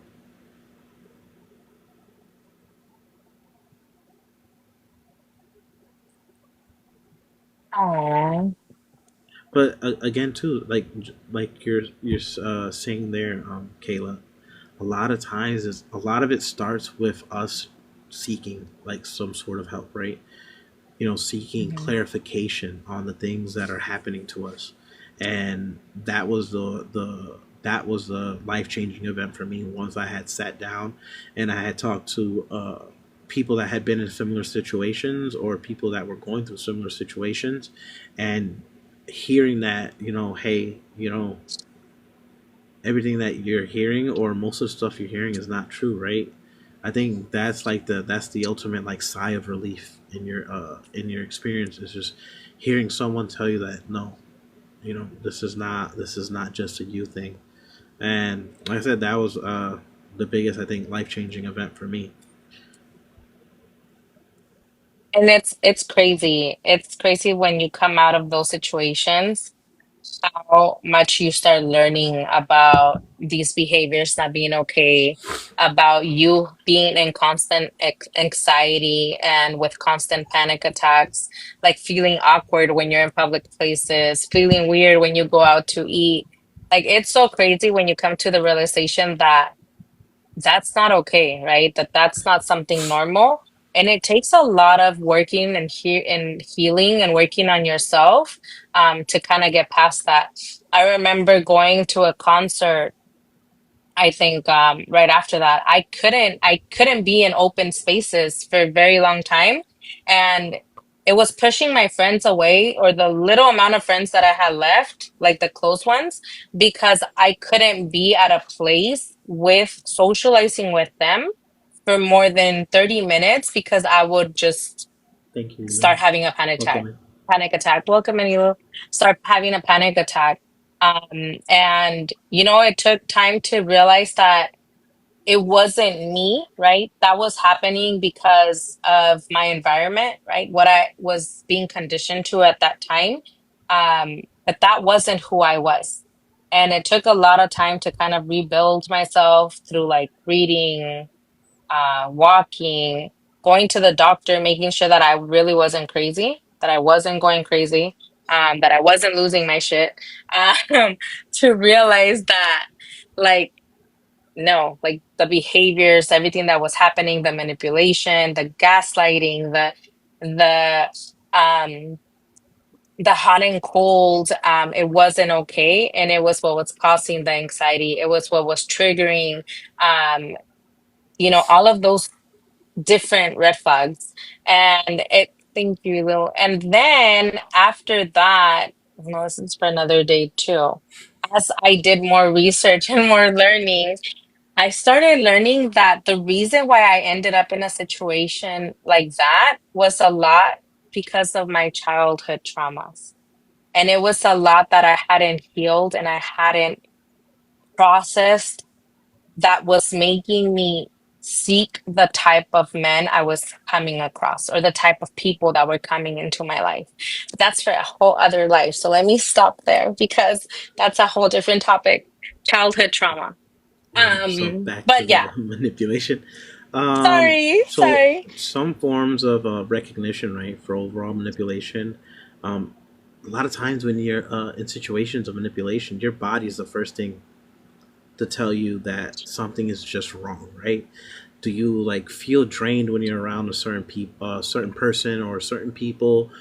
B: Oh.
A: But again, too, like you're saying there, Kayla. A lot of times, is a lot of it starts with us seeking like some sort of help, right? Seeking clarification on the things that are happening to us. And that was the life changing event for me once I had sat down and I had talked to people that had been in similar situations, or people that were going through similar situations, and hearing that, hey, everything that you're hearing, or most of the stuff you're hearing, is not true, right? I think that's the ultimate like sigh of relief in your experience, is just hearing someone tell you that, no, this is not just a you thing. And like I said, that was the biggest, I think, life changing event for me.
B: And it's crazy. It's crazy when you come out of those situations, how much you start learning about these behaviors not being okay, about you being in constant anxiety and with constant panic attacks, like feeling awkward when you're in public places, feeling weird when you go out to eat. Like, it's so crazy when you come to the realization that that's not okay, right? That that's not something normal. And it takes a lot of working and healing and working on yourself to kind of get past that. I remember going to a concert. I think right after that, I couldn't be in open spaces for a very long time, and it was pushing my friends away, or the little amount of friends that I had left, like the close ones, because I couldn't be at a place with socializing with them for more than 30 minutes because I would just
A: Thank you,
B: start
A: Lil.
B: having a panic
A: Welcome
B: attack.
A: in.
B: Panic attack. Welcome, Anilo. Start having a panic attack. And it took time to realize that it wasn't me, right? That was happening because of my environment, right? What I was being conditioned to at that time. But that wasn't who I was. And it took a lot of time to kind of rebuild myself through like reading, walking, going to the doctor, making sure that I really wasn't crazy, that I wasn't going crazy, that I wasn't losing my shit, um, to realize that, like, no, like the behaviors, everything that was happening, the manipulation, the gaslighting, the um the hot and cold, it wasn't okay, and it was what was causing the anxiety. It was what was triggering, um, all of those different red flags. And it, thank you, Lil. And then after that, no, this is for another day too. As I did more research and more learning, I started learning that the reason why I ended up in a situation like that was a lot because of my childhood traumas. And it was a lot that I hadn't healed and I hadn't processed that was making me seek the type of men I was coming across or the type of people that were coming into my life. But that's for a whole other life. So let me stop there because that's a whole different topic. Childhood trauma.
A: So back to
B: But
A: the
B: yeah,
A: manipulation. So
B: sorry.
A: some forms of recognition, right, for overall manipulation. Um, a lot of times when you're in situations of manipulation, your body is the first thing to tell you that something is just wrong, right? Do you like feel drained when you're around a certain person or certain people,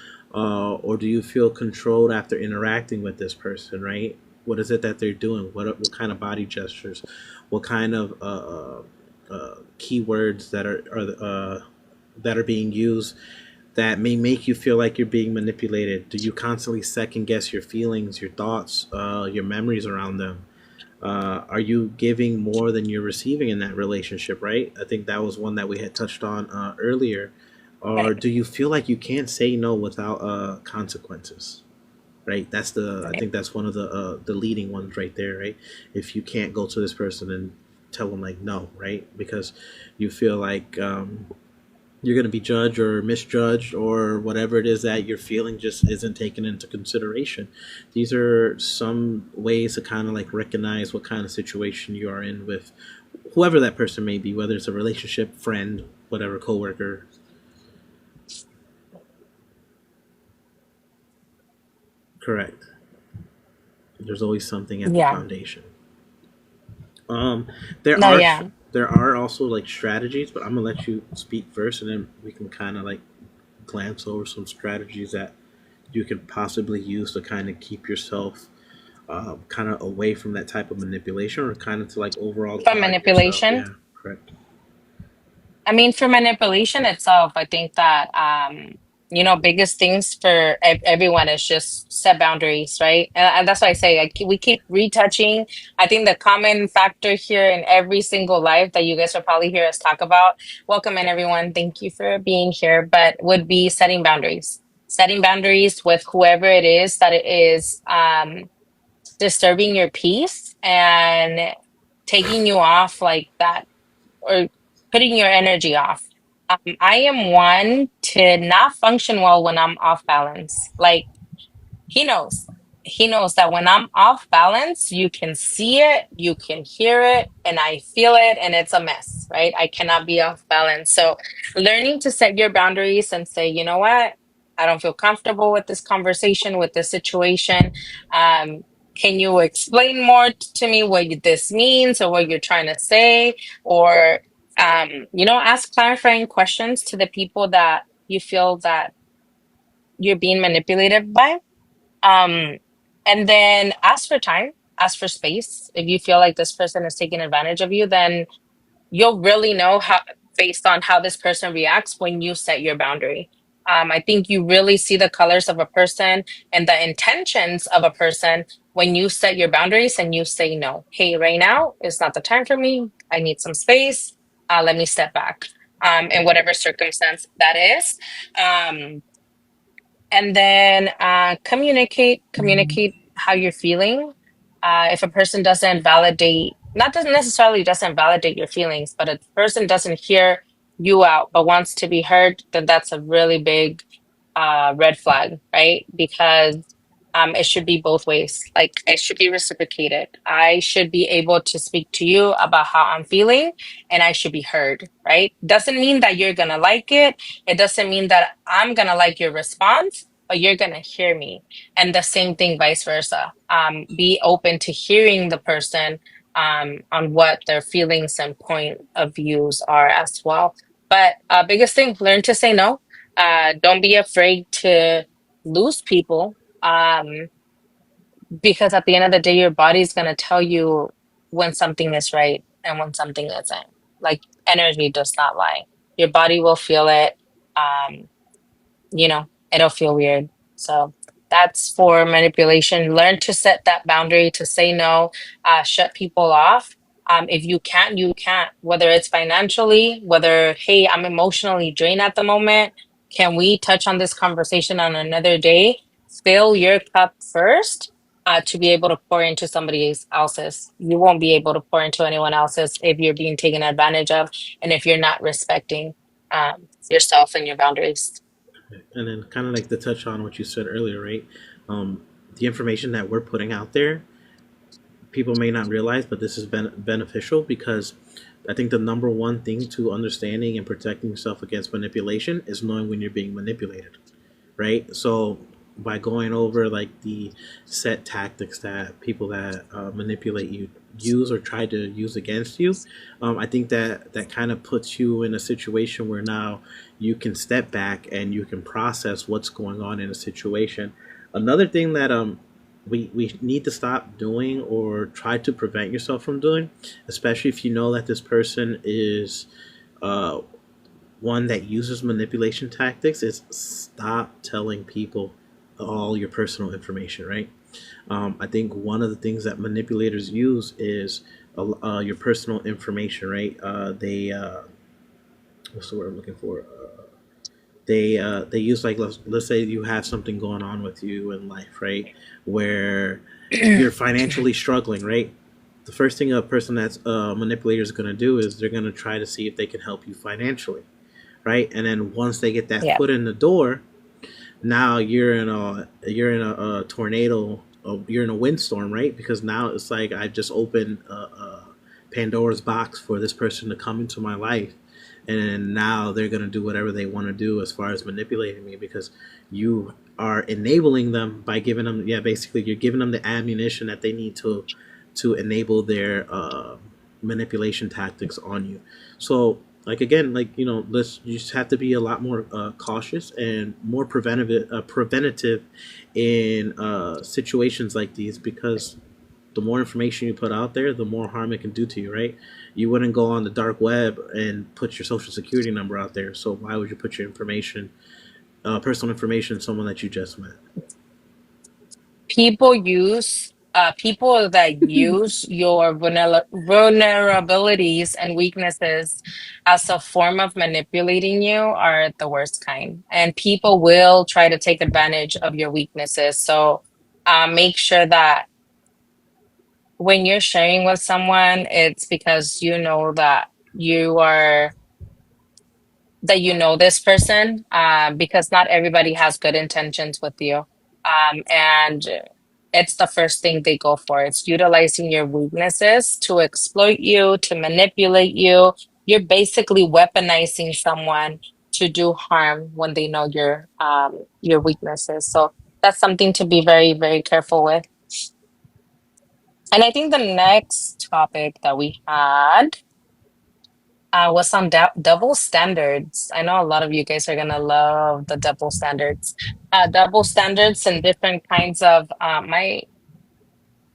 A: or do you feel controlled after interacting with this person, right? What is it that they're doing? What kind of body gestures? What kind of keywords that are being used that may make you feel like you're being manipulated? Do you constantly second guess your feelings, your thoughts, your memories around them? Are you giving more than you're receiving in that relationship, right? I think that was one that we had touched on earlier. Or
B: Right,
A: do you feel like you can't say no without consequences? Right. I
B: right.
A: think that's one of the leading ones right there. Right. If you can't go to this person and tell them like no, right, because you feel like you're going to be judged or misjudged or whatever it is that you're feeling just isn't taken into consideration. These are some ways to kind of like recognize what kind of situation you are in with whoever that person may be, whether it's a relationship, friend, whatever, coworker. Correct. There's always something at the
B: Yeah.
A: foundation. Um, there
B: No,
A: are
B: yeah.
A: there are also like strategies, but I'm gonna let you speak first, and then we can kind of like glance over some strategies that you could possibly use to kind of keep yourself kind of away from that type of manipulation, or kind of to like overall
B: For
A: guard yourself.
B: manipulation.
A: Yeah, correct.
B: I mean, for manipulation itself, I think that biggest things for everyone is just set boundaries, right? And that's why I say we keep retouching. I think the common factor here in every single life that you guys will probably hear us talk about. Welcome in, everyone. Thank you for being here. But would be setting boundaries. Setting boundaries with whoever it is that it is disturbing your peace and taking you off like that or putting your energy off. I am one to not function well when I'm off balance. Like he knows. He knows that when I'm off balance, you can see it, you can hear it, and I feel it, and it's a mess, right? I cannot be off balance. So, learning to set your boundaries and say, you know what? I don't feel comfortable with this conversation, with this situation. Um, can you explain more to me what this means or what you're trying to say? Or Ask clarifying questions to the people that you feel that you're being manipulated by. Um, and then ask for time, ask for space. If you feel like this person is taking advantage of you, then you'll really know how, based on how this person reacts when you set your boundary. I think you really see the colors of a person and the intentions of a person when you set your boundaries and you say no. Hey, right now is not the time for me. I need some space. Let me step back. In whatever circumstance that is. And then communicate how you're feeling. If a person doesn't validate, not doesn't necessarily doesn't validate your feelings, but a person doesn't hear you out but wants to be heard, then that's a really big red flag, right? Because it should be both ways. Like it should be reciprocated. I should be able to speak to you about how I'm feeling, and I should be heard, right? Doesn't mean that you're gonna like it. It doesn't mean that I'm gonna like your response, but you're gonna hear me. And the same thing, vice versa. Be open to hearing the person on what their feelings and point of views are as well. But biggest thing, learn to say no. Don't be afraid to lose people, because at the end of the day, your body's going to tell you when something is right and when something isn't. Like energy does not lie. Your body will feel it. Um, it'll feel weird. So that's for manipulation. Learn to set that boundary to say no, shut people off. If you can't, you can't, whether it's financially, whether, hey, I'm emotionally drained at the moment. Can we touch on this conversation on another day? Fill your cup first, to be able to pour into somebody else's. You won't be able to pour into anyone else's if you're being taken advantage of and if you're not respecting yourself and your boundaries.
A: And then kind of like to touch on what you said earlier, right? Um, the information that we're putting out there, people may not realize, but this is beneficial because I think the number one thing to understanding and protecting yourself against manipulation is knowing when you're being manipulated, right? So by going over like the set tactics that people that manipulate you use or try to use against you, I think that that kind of puts you in a situation where now you can step back and you can process what's going on in a situation. Another thing that we need to stop doing or try to prevent yourself from doing, especially if you know that this person is uh, one that uses manipulation tactics, is stop telling people all your personal information, right? I think one of the things that manipulators use is your personal information, right? What's the word I'm looking for? They use like let's say you have something going on with you in life, right? Where you're financially struggling, right? The first thing a person that's a manipulator is going to do is they're going to try to see if they can help you financially, right? And then once they get that
B: Yeah.
A: foot in the door, now you're in a tornado. You're in a windstorm, right? Because now it's like I've just opened a Pandora's box for this person to come into my life, and now they're gonna do whatever they want to do as far as manipulating me because you are enabling them by giving them, yeah, basically you're giving them the ammunition that they need to enable their manipulation tactics on you. So like again, like let's you just have to be a lot more cautious and more preventative in situations like these because the more information you put out there, the more harm it can do to you, right? You wouldn't go on the dark web and put your social security number out there, so why would you put your information, personal information, someone that you just met?
B: People that use your vulnerabilities and weaknesses as a form of manipulating you are the worst kind. And people will try to take advantage of your weaknesses. So make sure that when you're sharing with someone, it's because you know this person, because not everybody has good intentions with you. And it's the first thing they go for. It's utilizing your weaknesses to exploit you, to manipulate you. You're basically weaponizing someone to do harm when they know your weaknesses. So that's something to be very, very careful with. And I think the next topic that we had, What's on double standards? I know a lot of you guys are gonna love the double standards. Double standards and different kinds of my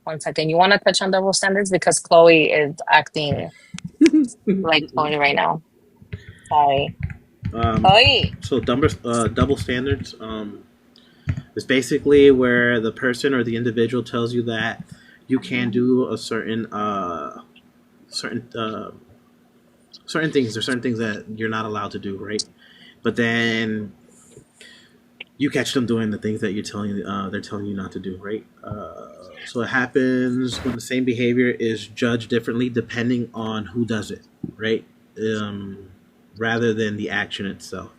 B: one second. You want to touch on double standards because Chloe is acting like Chloe right now. Sorry,
A: Um,
B: Chloe.
A: so double standards is basically where the person or the individual tells you that you can do a certain certain things. There's certain things that you're not allowed to do, right? But then you catch them doing the things that they're telling you not to do, right? So it happens when the same behavior is judged differently depending on who does it, right? Um, Rather than the action itself.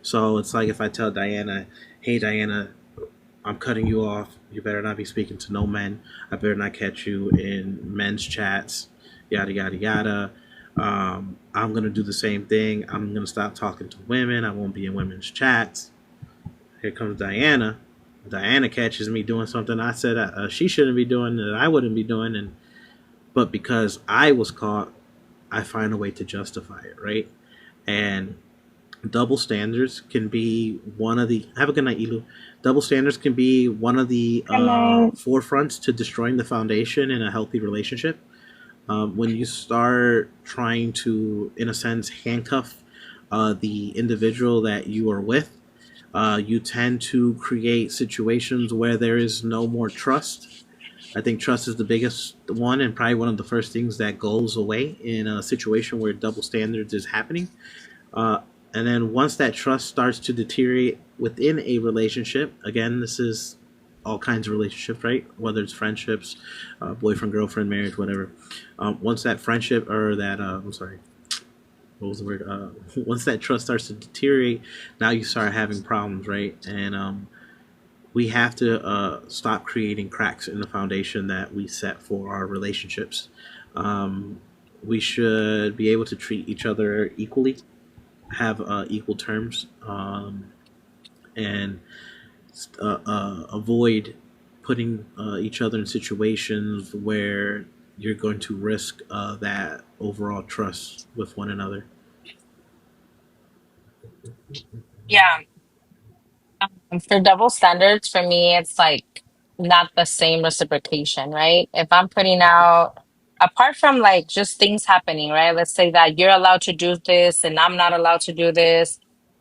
A: So it's like if I tell Diana, "Hey Diana, I'm cutting you off. You better not be speaking to no men. I better not catch you in men's chats. Yada yada yada. I'm gonna do the same thing. I'm gonna stop talking to women. I won't be in women's chats." Here comes Diana. Diana catches me doing something I said she shouldn't be doing that I wouldn't be doing, and but because I was caught, I find a way to justify it, right? And double standards can be one of the have a good night, Elu. Double standards can be one of the
B: Good night.
A: forefronts to destroying the foundation in a healthy relationship. When you start trying to, in a sense, handcuff the individual that you are with, you tend to create situations where there is no more trust. I think trust is the biggest one and probably one of the first things that goes away in a situation where double standards is happening. Uh, and then once that trust starts to deteriorate within a relationship, again, this is all kinds of relationships, right? Whether it's friendships, boyfriend, girlfriend, marriage, whatever. Once that friendship or that, I'm sorry, what was the word? Once that trust starts to deteriorate, now you start having problems, right? And we have to stop creating cracks in the foundation that we set for our relationships. Um, we should be able to treat each other equally, have equal terms, and avoid putting each other in situations where you're going to risk that overall trust with one another.
B: Yeah. For double standards, for me, it's like not the same reciprocation, right? If I'm putting out, apart from like just things happening, right? Let's say that you're allowed to do this and I'm not allowed to do this.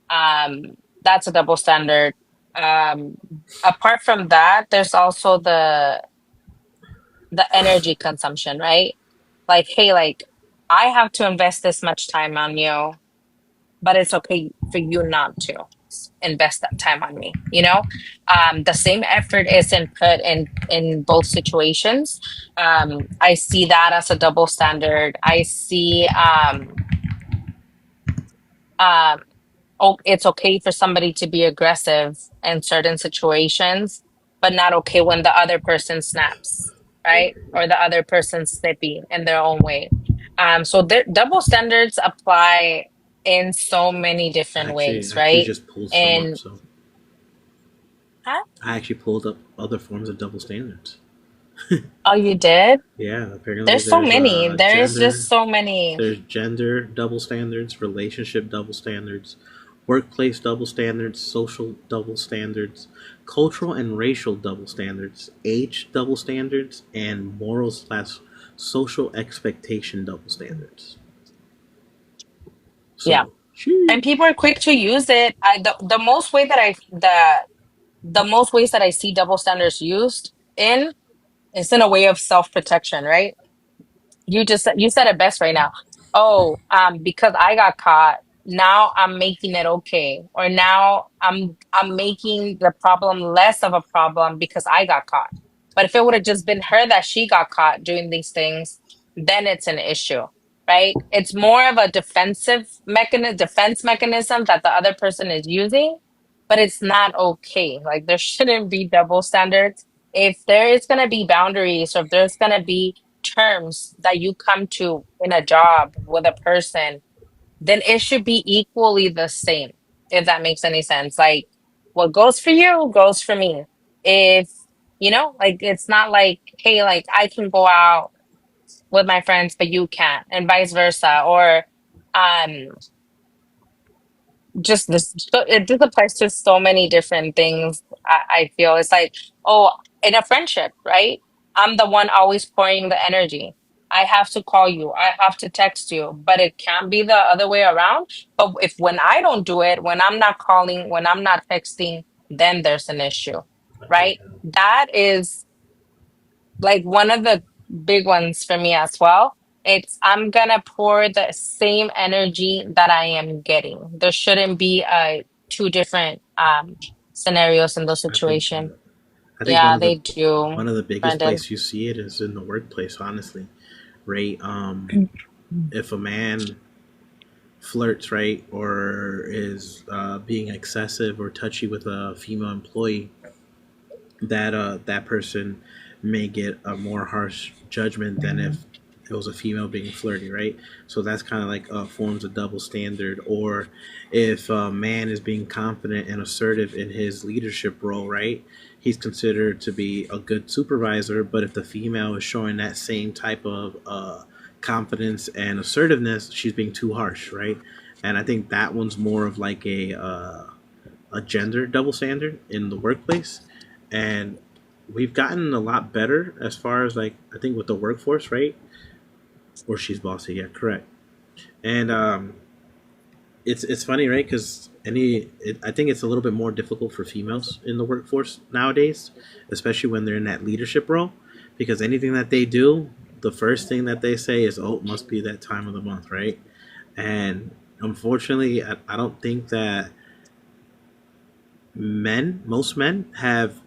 B: Um, that's a double standard. Um, Apart from that, there's also the energy consumption, right? Like, hey, like I have to invest this much time on you, but it's okay for you not to invest that time on me, you know. The same effort isn't put in both situations. I see that as a double standard. I see um oh, it's okay for somebody to be aggressive in certain situations, but not okay when the other person snaps, right? Or the other person's snippy in their own way. So double standards apply in so many different
A: I
B: ways,
A: actually
B: right?
A: just pulled some up,
B: And
A: so
B: huh?
A: I actually pulled up other forms of double standards.
B: Oh, you did?
A: Yeah, apparently
B: There's so many. There is just so many.
A: there's gender double standards, relationship double standards, workplace double standards, social double standards, cultural and racial double standards, age double standards, and moral slash social expectation double standards.
B: Yeah.
A: So,
B: And
A: sheesh.
B: people are quick to use it. The most ways that I see double standards used in is in a way of self-protection, right? You said it best right now. Oh, because I got caught, now I'm making it okay. Or now I'm making the problem less of a problem because I got caught. But if it would have just been her that she got caught doing these things, then it's an issue, right? It's more of a defense mechanism that the other person is using, but it's not okay. Like there shouldn't be double standards. If there is gonna be boundaries or if there's gonna be terms that you come to in a job with a person, then it should be equally the same, if that makes any sense. Like, what goes for you goes for me. If, like, it's not like, hey, like, I can go out with my friends, but you can't, and vice versa. Or, um just this this applies to so many different things. I feel it's like, oh, in a friendship, right? I'm the one always pouring the energy. I have to call you, I have to text you, but it can't be the other way around. But if when I don't do it, when I'm not calling, when I'm not texting, then there's an issue, right? That is like one of the big ones for me as well. It's I'm gonna pour the same energy that I am getting. There shouldn't be two different scenarios in those
A: I think
B: situations.
A: I think
B: Yeah, they do,
A: one of the biggest
B: Brendan.
A: places you see it is in the workplace. Honestly, right? If a man flirts, right, or is being excessive or touchy with a female employee, that person may get a more harsh judgment than if it was a female being flirty, right? So that's kind of like forms a double standard. Or if a man is being confident and assertive in his leadership role, right? He's considered to be a good supervisor, but if the female is showing that same type of confidence and assertiveness, she's being too harsh, right? And I think that one's more of like a gender double standard in the workplace, and we've gotten a lot better as far as like I think with the workforce, right? Or she's bossy, yeah, correct. And it's funny, right? Because I think it's a little bit more difficult for females in the workforce nowadays, especially when they're in that leadership role, because anything that they do, the first thing that they say is, "Oh, it must be that time of the month," right? And unfortunately, I don't think that most men have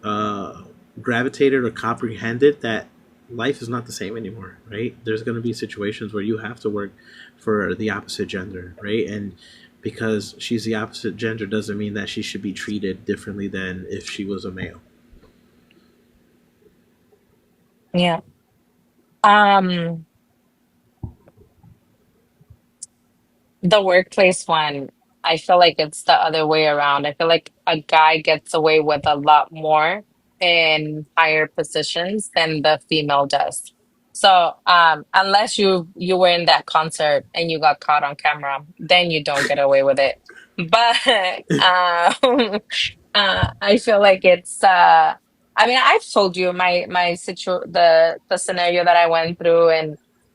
A: gravitated or comprehended that life is not the same anymore, right? There's going to be situations where you have to work for the opposite gender, right? And because she's the opposite gender doesn't mean that she should be treated differently than if she was a male.
B: Yeah. Um, The workplace one, I feel like it's the other way around. I feel like a guy gets away with a lot more in higher positions than the female does. So, unless you were in that concert and you got caught on camera, then you don't get away with it. But I feel like it's I mean, I've told you my the scenario that I went through,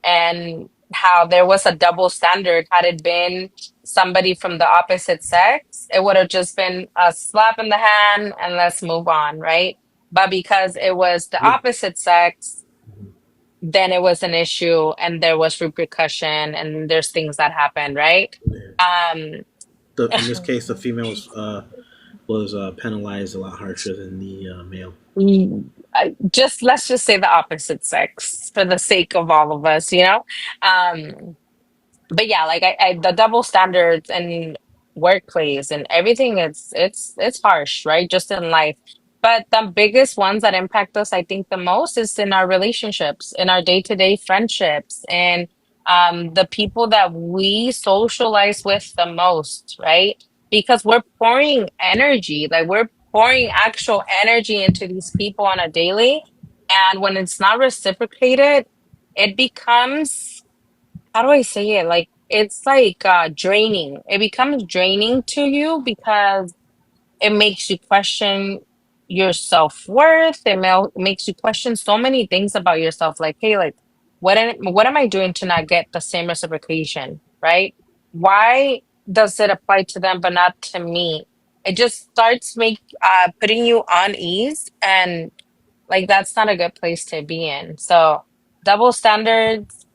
B: and how there was a double standard. Had it been somebody from the opposite sex, it would have just been a slap in the hand and let's move on, right? But because it was the
A: Yeah.
B: opposite sex, then it was an issue and there was repercussion and there's things that happen, right?
A: Yeah.
B: Um,
A: In this case, the female was penalized a lot harsher than the male.
B: just let's just say the opposite sex for the sake of all of us, you know? Um, but yeah, like the double standards and workplace and everything, it's harsh, right? Just in life. But the biggest ones that impact us, I think, the most is in our relationships, in our day-to-day friendships, and the people that we socialize with the most, right? Because we're pouring energy, like we're pouring actual energy into these people on a daily, and when it's not reciprocated, it becomes, how do I say it? Like it's like draining. It becomes draining to you because it makes you question your self-worth. Makes you question so many things about yourself. Like, hey, like what am I doing to not get the same reciprocation, right? Why does it apply to them but not to me? It just starts putting you on ease, and like that's not a good place to be in. So double standards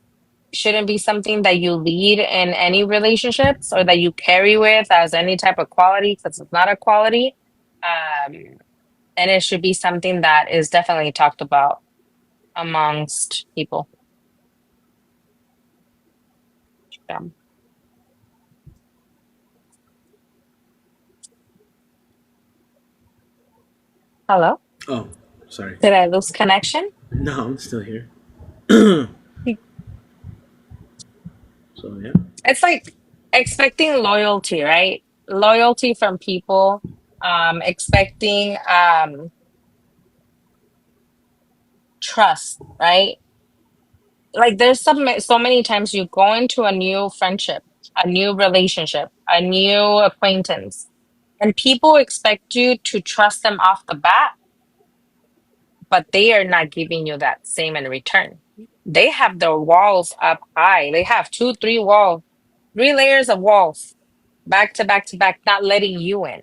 B: shouldn't be something that you lead in any relationships or that you carry with as any type of quality, because it's not a quality. Um, and it should be something that is definitely talked about amongst people. Yeah. Hello?
A: Oh, sorry.
B: Did I lose connection?
A: No, I'm still here. So yeah.
B: It's like expecting loyalty, right? Loyalty from people, expecting trust, right? Like there's so many times you go into a new friendship. a new relationship, a new acquaintance, and people expect you to trust them off the bat, but they are not giving you that same in return. They have their walls up high. They have two, three walls, three layers of walls, back to back to back, not letting you in.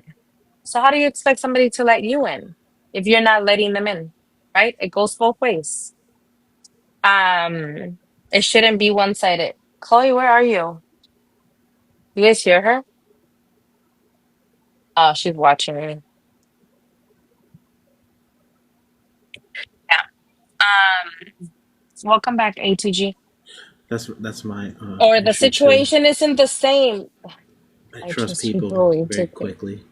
B: So how do you expect somebody to let you in if you're not letting them in? Right? It goes both ways. Um, it shouldn't be one-sided. Chloe, where are you? You guys hear her? Oh, she's watching me. Yeah. Welcome back, ATG.
A: That's my
B: Or the
A: issue too.
B: situation isn't the same.
A: I
B: I
A: trust
B: trust
A: people
B: people way
A: very
B: too quick.
A: quickly,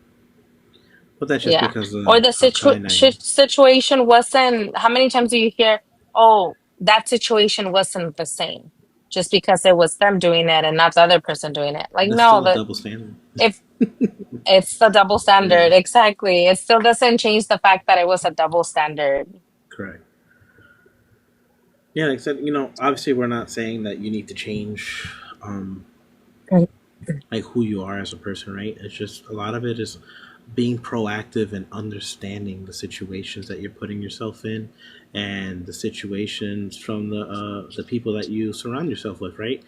A: but that's just
B: Yeah.
A: because
B: Or
A: of
B: the
A: how kind I am.
B: situation wasn't, how many times do you hear, oh, that situation wasn't the same just because it was them doing it and not the other person doing it? Like,
A: That's
B: no,
A: still a
B: that
A: double standard.
B: if it's the double
A: It is
B: standard, exactly. It still doesn't change the fact that it was a double standard.
A: correct. Yeah, like I said, obviously we're not saying that you need to change, um,
B: Right.
A: like who you are as a person, right? It's just a lot of it is being proactive and understanding the situations that you're putting yourself in, and the situations from the people that you surround yourself with, right?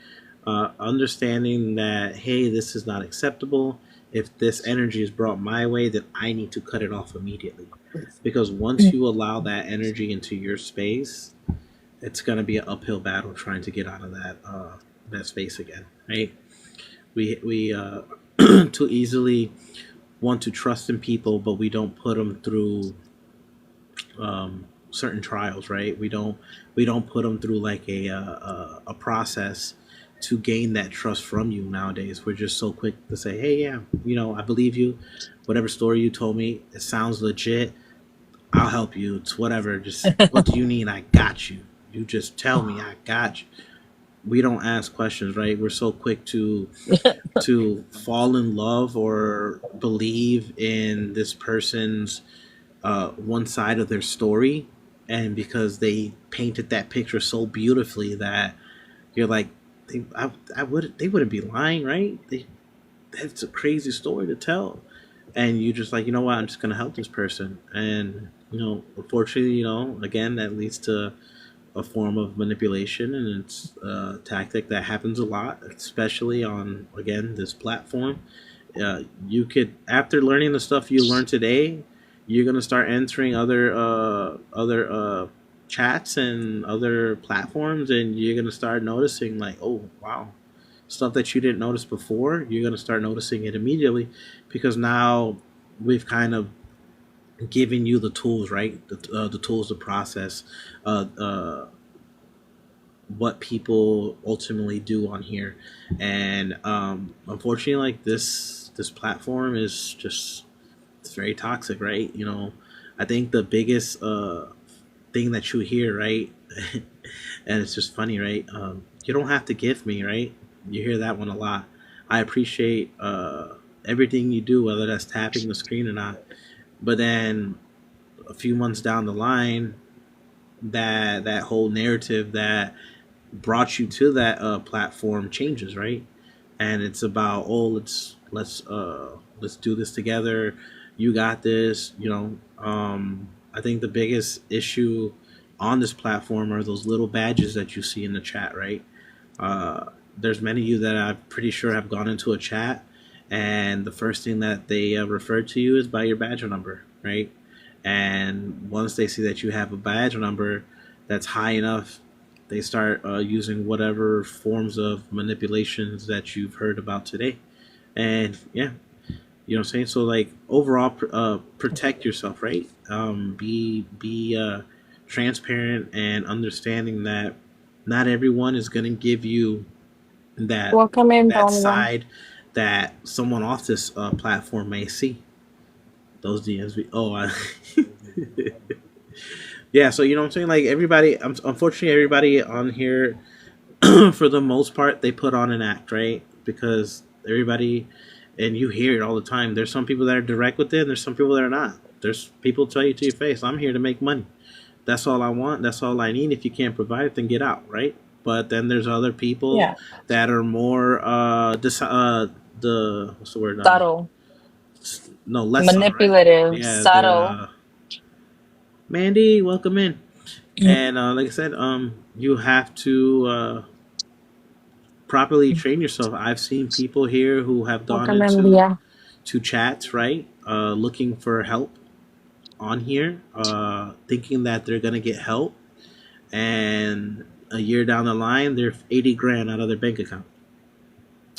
A: Understanding that, hey, this is not acceptable. If this energy is brought my way, then I need to cut it off immediately. Because once you allow that energy into your space, it's going to be an uphill battle trying to get out of that space again, right? We too easily want to trust in people, but we don't put them through certain trials, right? We don't put them through like a process to gain that trust from you. Nowadays we're just so quick to say, hey, yeah, I believe you. Whatever story you told me, it sounds legit. I'll help you. It's whatever. Just what do you need? I got you. You just tell me. I got you. We don't ask questions, right? We're so quick to fall in love or believe in this person's one side of their story, and because they painted that picture so beautifully that you're like, they wouldn't be lying, right? That's a crazy story to tell, and you just like, you know what, I'm just gonna help this person, and unfortunately, again, that leads to a form of manipulation, and it's a tactic that happens a lot, especially on, again, this platform. You could, after learning the stuff you learned today, you're gonna start entering other chats and other platforms, and you're gonna start noticing like, oh wow, stuff that you didn't notice before. You're gonna start noticing it immediately, because now we've kind of given you the tools, right? The tools to process uh, uh, what people ultimately do on here, and unfortunately, like this platform is just, it's very toxic, right? I think the biggest thing that you hear, right, and it's just funny, right? You don't have to give me, right? You hear that one a lot. I appreciate everything you do, whether that's tapping the screen or not. But then a few months down the line, that whole narrative that brought you to that platform changes, right? And it's about, oh, let's do this together. You got this. I think the biggest issue on this platform are those little badges that you see in the chat, right? Uh, there's many of you that I'm pretty sure have gone into a chat, and the first thing that they refer to you is by your badge number, right? And once they see that you have a badge number that's high enough, they start using whatever forms of manipulations that you've heard about today. And yeah, you know what I'm saying. So like overall, protect yourself, right? Be transparent and understanding that not everyone is going to give you that
B: Welcome in,
A: that
B: Donovan.
A: side that someone off this platform may see. Those DMs be, yeah. So you know what I'm saying. Like everybody, unfortunately, everybody on here, for the most part, they put on an act, right? Because everybody, and you hear it all the time. There's some people that are direct with it, and there's some people that are not. There's people tell you to your face, "I'm here to make money. That's all I want. That's all I need. If you can't provide it, then get out." Right? But then there's other people
B: Yeah.
A: that are more the what's the word
B: Subtle,
A: no, less subtle, right?
B: manipulative,
A: Yeah, they're
B: subtle.
A: Mandy, welcome in.
B: Mm.
A: And like I said, you have to properly train yourself. I've seen people here who have gone
B: Welcome in,
A: into
B: Leah.
A: chats, right, looking for help on here, thinking that they're gonna get help, and a year down the line, they're 80 grand out of their bank account.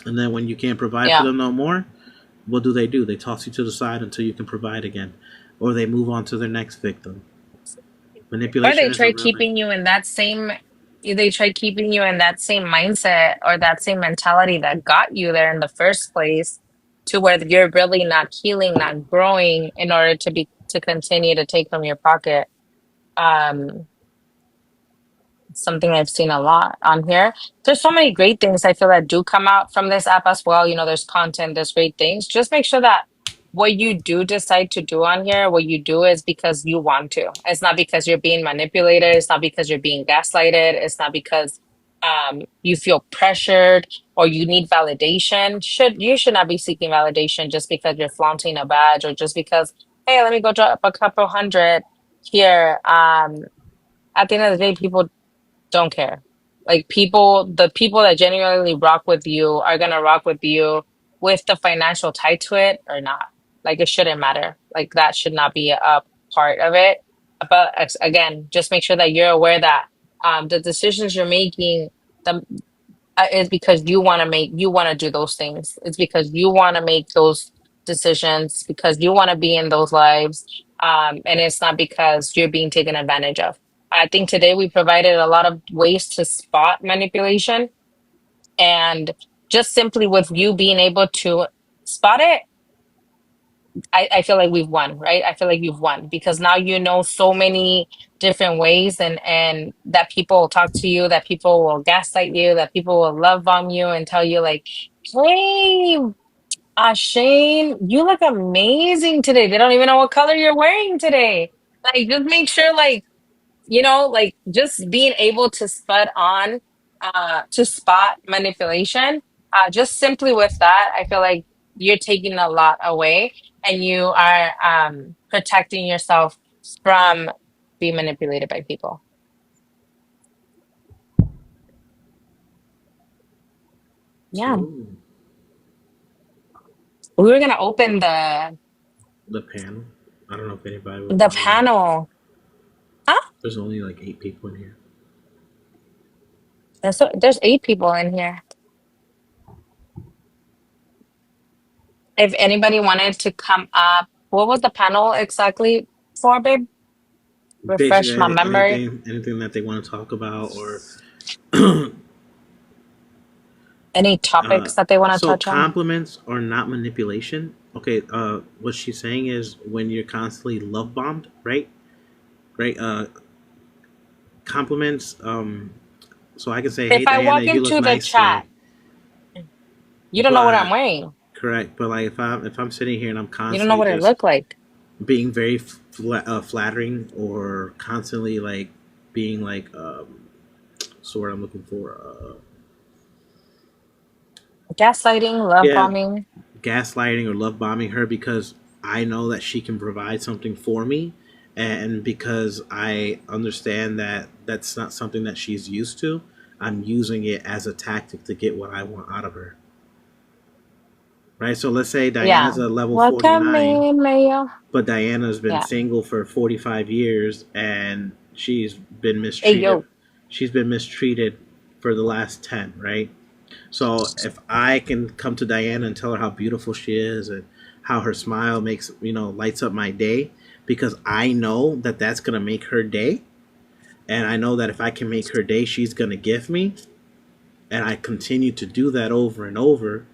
A: And then when you can't provide for
B: Yeah.
A: them no more, what do? They toss you to the side until you can provide again, or they move on to their next victim.
B: Or
A: Manipulation
B: they
A: is a
B: try
A: real thing.
B: keeping you in that same they try keeping you in that same mindset or that same mentality that got you there in the first place to where you're really not healing, not growing in order to continue to take from your pocket. Um, something I've seen a lot on here. There's so many great things I feel that do come out from this app as well. You know, there's content, there's great things. Just make sure that what you do decide to do on here, what you do is because you want to. It's not because you're being manipulated. It's not because you're being gaslighted. It's not because you feel pressured or you need validation. You should not be seeking validation just because you're flaunting a badge or just because, hey, let me go drop a couple hundred here. At the end of the day, people don't care. Like the people that genuinely rock with you are gonna rock with you with the financial tie to it or not. Like it shouldn't matter. Like that should not be a part of it. But again, just make sure that you're aware that the decisions you're making the is because you want to do those things. It's because you want to make those decisions because you want to be in those lives. And it's not because you're being taken advantage of. I think today we provided a lot of ways to spot manipulation and just simply with you being able to spot it, I feel like we've won, right? I feel like you've won because now you know so many different ways and that people will talk to you, that people will gaslight you, that people will love bomb you and tell you like, hey, Shane, you look amazing today. They don't even know what color you're wearing today. Like just make sure like like just being able to to spot manipulation, just simply with that, I feel like you're taking a lot away and you are protecting yourself from being manipulated by people. Yeah.
A: So
B: We were gonna open
A: the panel. I don't know if anybody would
B: the
A: want to.
B: panel. Huh?
A: There's only like 8 people in here.
B: There's 8 people in here. If anybody wanted to come up, what was the panel exactly for, babe? Refresh my
A: Basically,
B: memory.
A: anything that they want to talk about, or
B: Any
A: uh,
B: topics that they want to
A: so
B: touch on?
A: compliments are not manipulation. Okay, what she's saying is when you're constantly love bombed, right? Right. Compliments. So I can say,
B: If
A: "Hey,
B: I
A: Diana,
B: walk
A: you look
B: into the
A: nice today."
B: chat, you don't know what I'm
A: But
B: wearing.
A: correct. But like if I'm sitting here and I'm
B: You don't know
A: constantly
B: what I
A: just
B: look like.
A: being very flattering, or constantly like being like so what I'm looking for,
B: Gaslighting, love
A: yeah,
B: bombing.
A: gaslighting or love bombing her because I know that she can provide something for me, and because I understand that that's not something that she's used to, I'm using it as a tactic to get what I want out of her. Right? So let's say
B: Yeah.
A: Diana's a level
B: Welcome
A: 49,
B: in, Mayo.
A: but Diana's been
B: Yeah.
A: single for 45 years and she's been
B: Hey,
A: mistreated.
B: yo.
A: She's been mistreated for the last 10, right? So if I can come to Diana and tell her how beautiful she is and how her smile makes, lights up my day, because I know that that's going to make her day. And I know that if I can make her day, she's going to give me. And I continue to do that over and over,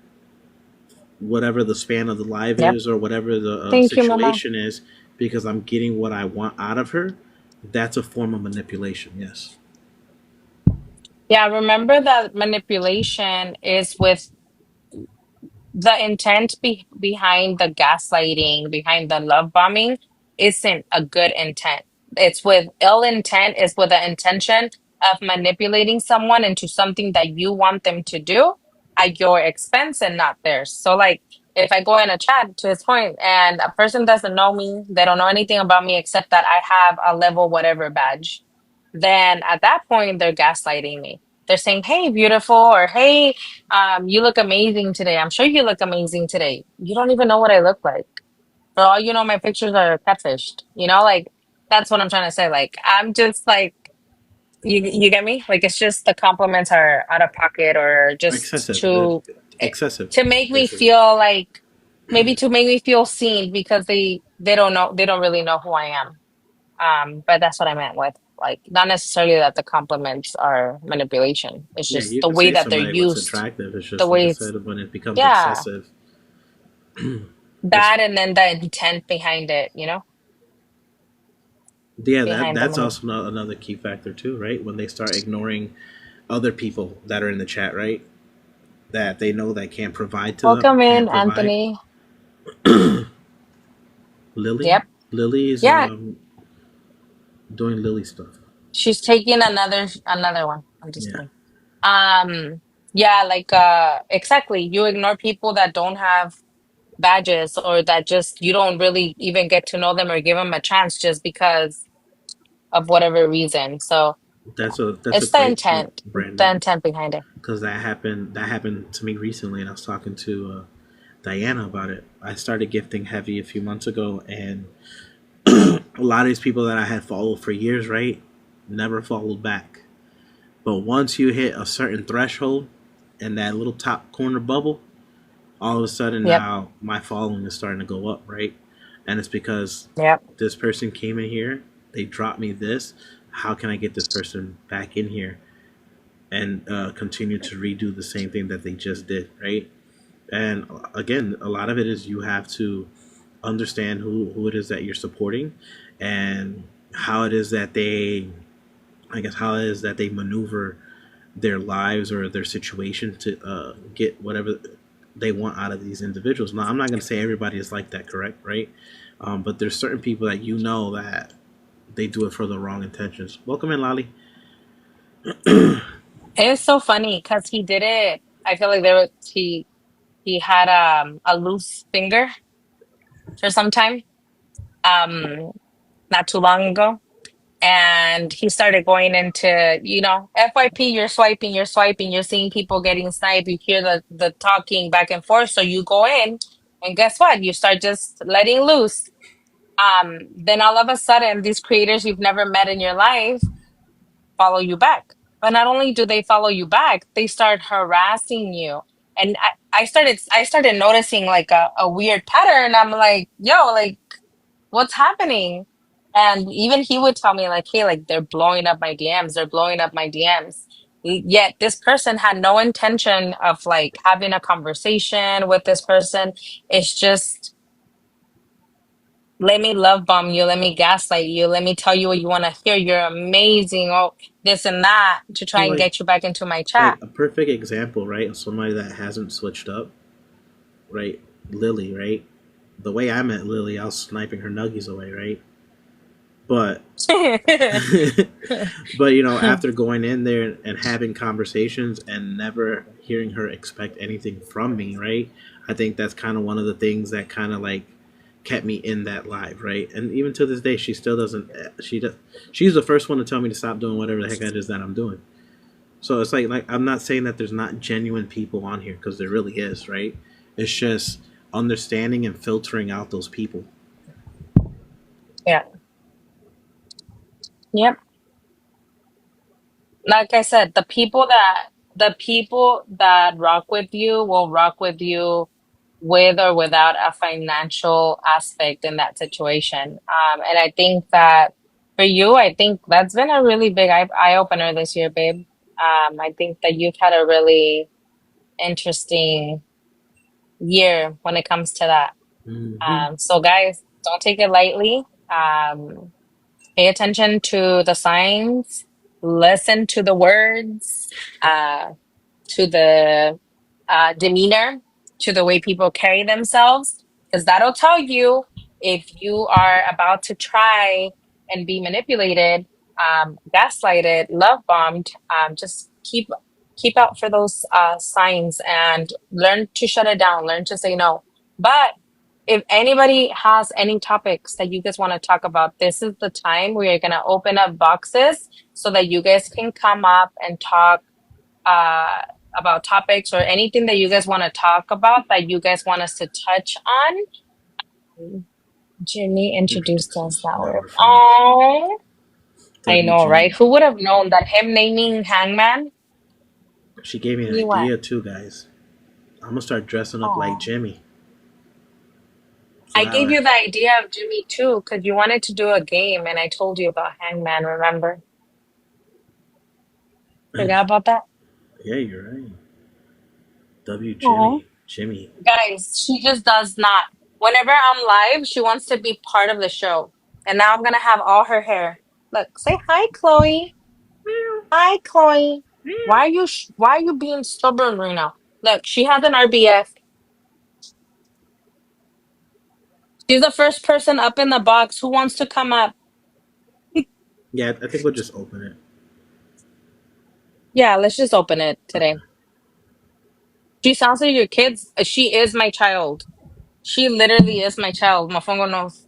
A: whatever the span of the live
B: Yep.
A: is or whatever the
B: Thank you, Mama.
A: situation is, because I'm getting what I want out of her. That's a form of manipulation, yes.
B: Yeah, remember that manipulation is with the intent behind the gaslighting, behind the love bombing, isn't a good intent. It's with ill intent, it's with the intention of manipulating someone into something that you want them to do at your expense and not theirs. So, like, if I go in a chat to his point and a person doesn't know me, they don't know anything about me except that I have a level whatever badge, then at that point, they're gaslighting me. They're saying, "Hey, beautiful," or "Hey, you look amazing today. I'm sure you look amazing today. You don't even know what I look like. For all you know, my pictures are catfished." Like that's what I'm trying to say. Like I'm just like you get me? Like it's just the compliments are out of pocket or just
A: Excessive,
B: eh,
A: excessive,
B: to make me
A: basically.
B: feel like maybe to make me feel seen because they don't know they don't really know who I am. But that's what I meant with like not necessarily that the compliments are manipulation. It's
A: Yeah,
B: just
A: you
B: the
A: can
B: way
A: say
B: that they're
A: somebody what's
B: used,
A: attractive. It's
B: the
A: just like I
B: way it's
A: said, when it becomes
B: yeah,
A: excessive, it's
B: that and then the intent behind it,
A: yeah.
B: behind the
A: That's
B: money.
A: also another key factor too, right? When they start ignoring other people that are in the chat, right? That they know that can't provide to them,
B: Welcome in,
A: can't provide.
B: Anthony.
A: Lily,
B: Yep.
A: Lily is
B: Yeah,
A: doing Lily stuff.
B: she's taking another one. I'm just
A: Yeah,
B: kidding. Um, yeah, like exactly. You ignore people that don't have badges or that just you don't really even get to know them or give them a chance just because of whatever reason. So
A: that's a
B: it's the
A: great point,
B: intent, the
A: Brandon,
B: intent behind it.
A: because that happened to me recently, and I was talking to Diana about it. I started gifting heavy a few months ago, and a lot of these people that I had followed for years, right, never followed back. But once you hit a certain threshold in that little top corner bubble, all of a sudden
B: Yep,
A: now my following is starting to go up, right? And it's because
B: yep.
A: this person came in here, they dropped me this. How can I get this person back in here and continue to redo the same thing that they just did, right? And again, a lot of it is you have to understand who it is that you're supporting and how it is that they, I guess, how it is that they maneuver their lives or their situation to get whatever they want out of these individuals. Now, I'm not going to say everybody is like that, correct, right? But there's certain people that you know that they do it for the wrong intentions. Welcome in, Lolly.
B: It was so funny because he did it. I feel like he had a loose finger for some time, um, not too long ago. And he started going into, FYP, you're swiping, you're seeing people getting sniped, you hear the talking back and forth. So you go in, and guess what? You start just letting loose. Then all of a sudden, these creators you've never met in your life follow you back. But not only do they follow you back, they start harassing you. And I started noticing like a weird pattern. I'm like, yo, like what's happening? And even he would tell me like, hey, like they're blowing up my DMs, they're blowing up my DMs. Yet this person had no intention of like having a conversation with this person. It's just let me love bomb you, let me gaslight you, let me tell you what you want to hear. You're amazing, oh this and that to try
A: So
B: and
A: like
B: get you back into my chat.
A: like a perfect example, right, of somebody that hasn't switched up, right? Lily, right? The way I met Lily, I was sniping her nuggies away, right? But but after going in there and having conversations and never hearing her expect anything from me, right? I think that's kind of one of the things that kind of like kept me in that live, right? And even to this day, she still doesn't. She's the first one to tell me to stop doing whatever the heck it is that I'm doing. So it's like I'm not saying that there's not genuine people on here because there really is, right? It's just understanding and filtering out those people.
B: Yeah. Yep. Like I said, the people that rock with you will rock with you with or without a financial aspect in that situation. And I think that for you, I think that's been a really big eye opener this year, babe. I think that you've had a really interesting year when it comes to that.
A: Hmm.
B: So guys, don't take it lightly. Pay attention to the signs, listen to the words, uh, to the demeanor, to the way people carry themselves, because that'll tell you if you are about to try and be manipulated, gaslighted, love bombed, just keep out for those signs and learn to shut it down, learn to say no. But if anybody has any topics that you guys want to talk about, this is the time we are gonna open up boxes so that you guys can come up and talk uh, about topics or anything that you guys want to talk about that you guys want us to touch on. Jimmy introduced us
A: Introduces.
B: that
A: Now
B: word.
A: we're friends.
B: Oh, I
A: W
B: know, right?
A: Jimmy.
B: Who would have known that him naming Hangman?
A: She gave me an
B: He went,
A: idea too, guys. I'm gonna start dressing up like
B: oh.
A: Jimmy. So
B: I
A: that
B: gave
A: way,
B: you the idea of Jimmy too, because you wanted to do a game, and I told you about Hangman, remember? Forgot about that?
A: yeah, you're right. W
B: Oh.
A: Jimmy. Jimmy.
B: Guys, she just does not. Whenever I'm live, she wants to be part of the show. And now I'm gonna have all her hair. Look, say hi, Chloe. Hi, Chloe. Why are you being stubborn right now? Look, she has an RBF. She's the first person up in the box. Who wants to come up?
A: Yeah, I think we'll just open it.
B: Yeah, let's just open it
A: Okay.
B: today. She sounds like your kids. She is my child. She literally is my child. Mofongo knows.